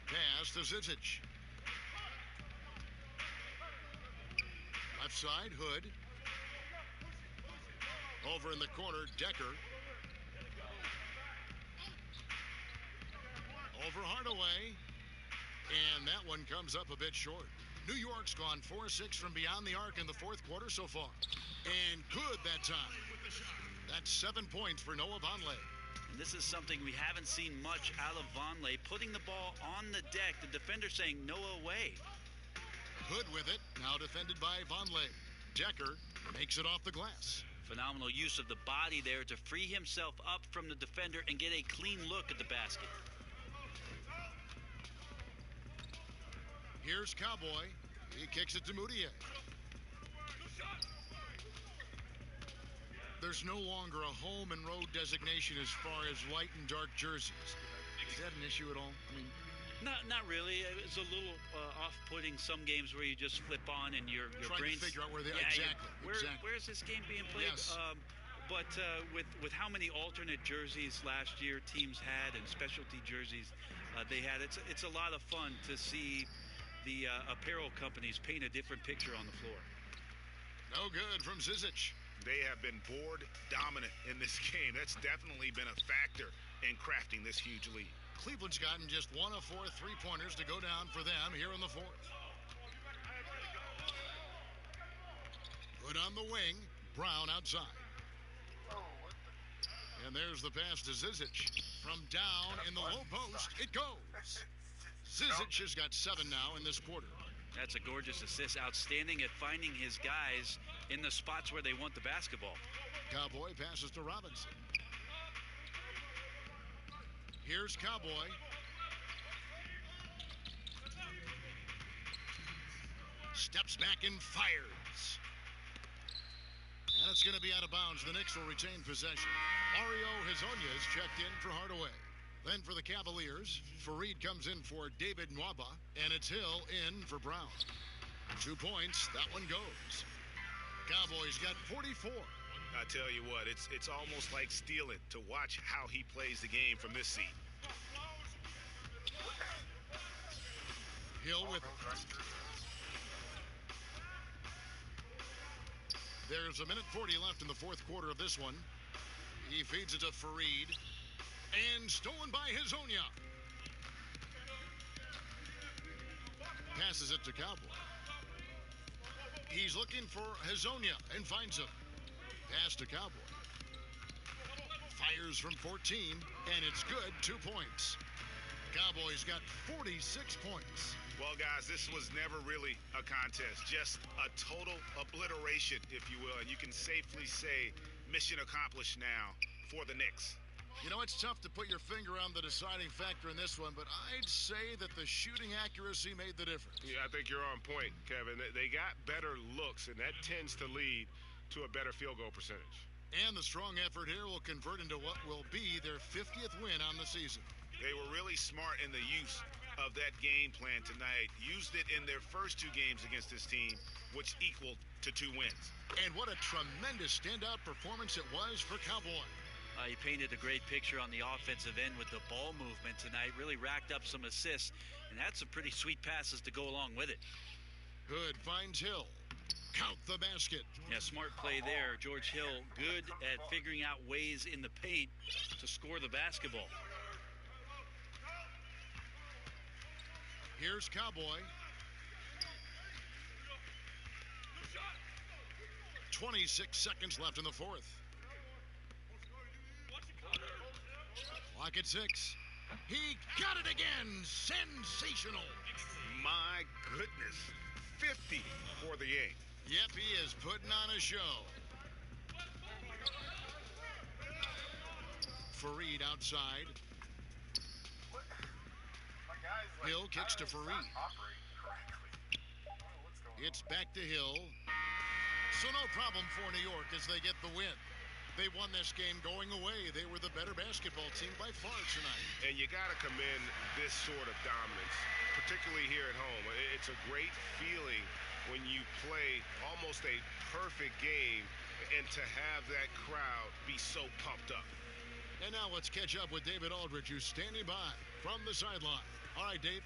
Pass to Zizic. Left side, Hood. Over in the corner, Decker. Over Hardaway. And that one comes up a bit short. New York's gone 4-6 from beyond the arc in the fourth quarter so far. And good that time. That's 7 points for Noah Vonleh. And this is something we haven't seen much out of Vonleh. Putting the ball on the deck, the defender saying Noah away. Hood with it, now defended by Vonleh. Decker makes it off the glass. Phenomenal use of the body there to free himself up from the defender and get a clean look at the basket. Here's Cowboy. He kicks it to Moutier. There's no longer a home and road designation as far as white and dark jerseys. Is that an issue at all? I mean, Not really. It's a little off-putting some games where you just flip on and your trying brain's to figure out where they exactly. exactly. Where's this game being played? Yes. But with how many alternate jerseys last year teams had and specialty jerseys they had, it's a lot of fun to see the apparel companies paint a different picture on the floor. No good from Zizic. They have been board dominant in this game. That's definitely been a factor in crafting this huge lead. Cleveland's gotten just 1 of 4 three-pointers to go down for them here in the fourth. Good on the wing. Brown outside. And there's the pass to Zizic. From down in the low post, it goes. Zizic has got 7 now in this quarter. That's a gorgeous assist. Outstanding at finding his guys in the spots where they want the basketball. Cowboy passes to Robinson. Here's Cowboy. Steps back and fires. And it's going to be out of bounds. The Knicks will retain possession. Mario Hezonja is checked in for Hardaway. Then for the Cavaliers, Fareed comes in for David Nwaba, and it's Hill in for Brown. 2 points, that one goes. Cowboys got 44. I tell you what, it's almost like stealing to watch how he plays the game from this seat. Hill with it. There's 1:40 left in the fourth quarter of this one. He feeds it to Fareed. And stolen by Hezonja. Passes it to Cowboy. He's looking for Hezonja and finds him. Pass to Cowboy. Fires from 14, and it's good. 2 points. Cowboys got 46 points. Well, guys, this was never really a contest. Just a total obliteration, if you will. And you can safely say mission accomplished now for the Knicks. You know, it's tough to put your finger on the deciding factor in this one, but I'd say that the shooting accuracy made the difference. Yeah, I think you're on point, Kevin. They got better looks, and that tends to lead to a better field goal percentage. And the strong effort here will convert into what will be their 50th win on the season. They were really smart in the use of that game plan tonight. Used it in their first 2 games against this team, which equaled to 2 wins. And what a tremendous standout performance it was for Cowboy. He painted a great picture on the offensive end with the ball movement tonight. Really racked up some assists and had some pretty sweet passes to go along with it. Hood finds Hill. Count the basket. Yeah, smart play there. George Hill good at figuring out ways in the paint to score the basketball. Here's Cowboy. 26 seconds left in the fourth. Clock at 6. He got it again. Sensational. My goodness. 50 for the Yanks. Yep, he is putting on a show. Fareed outside. Hill kicks to Fareed. It's back to Hill. So no problem for New York as they get the win. They won this game going away. They were the better basketball team by far tonight. And you got to commend this sort of dominance, particularly here at home. It's a great feeling when you play almost a perfect game and to have that crowd be so pumped up. And now let's catch up with David Aldridge, who's standing by from the sideline. All right, Dave.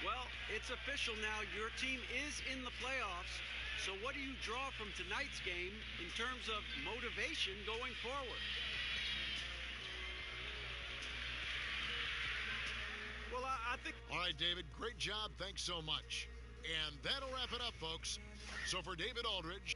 Well, it's official now. Your team is in the playoffs. So what do you draw from tonight's game in terms of motivation going forward? Well, I think... All right, David, great job. Thanks so much. And that'll wrap it up, folks. So for David Aldridge...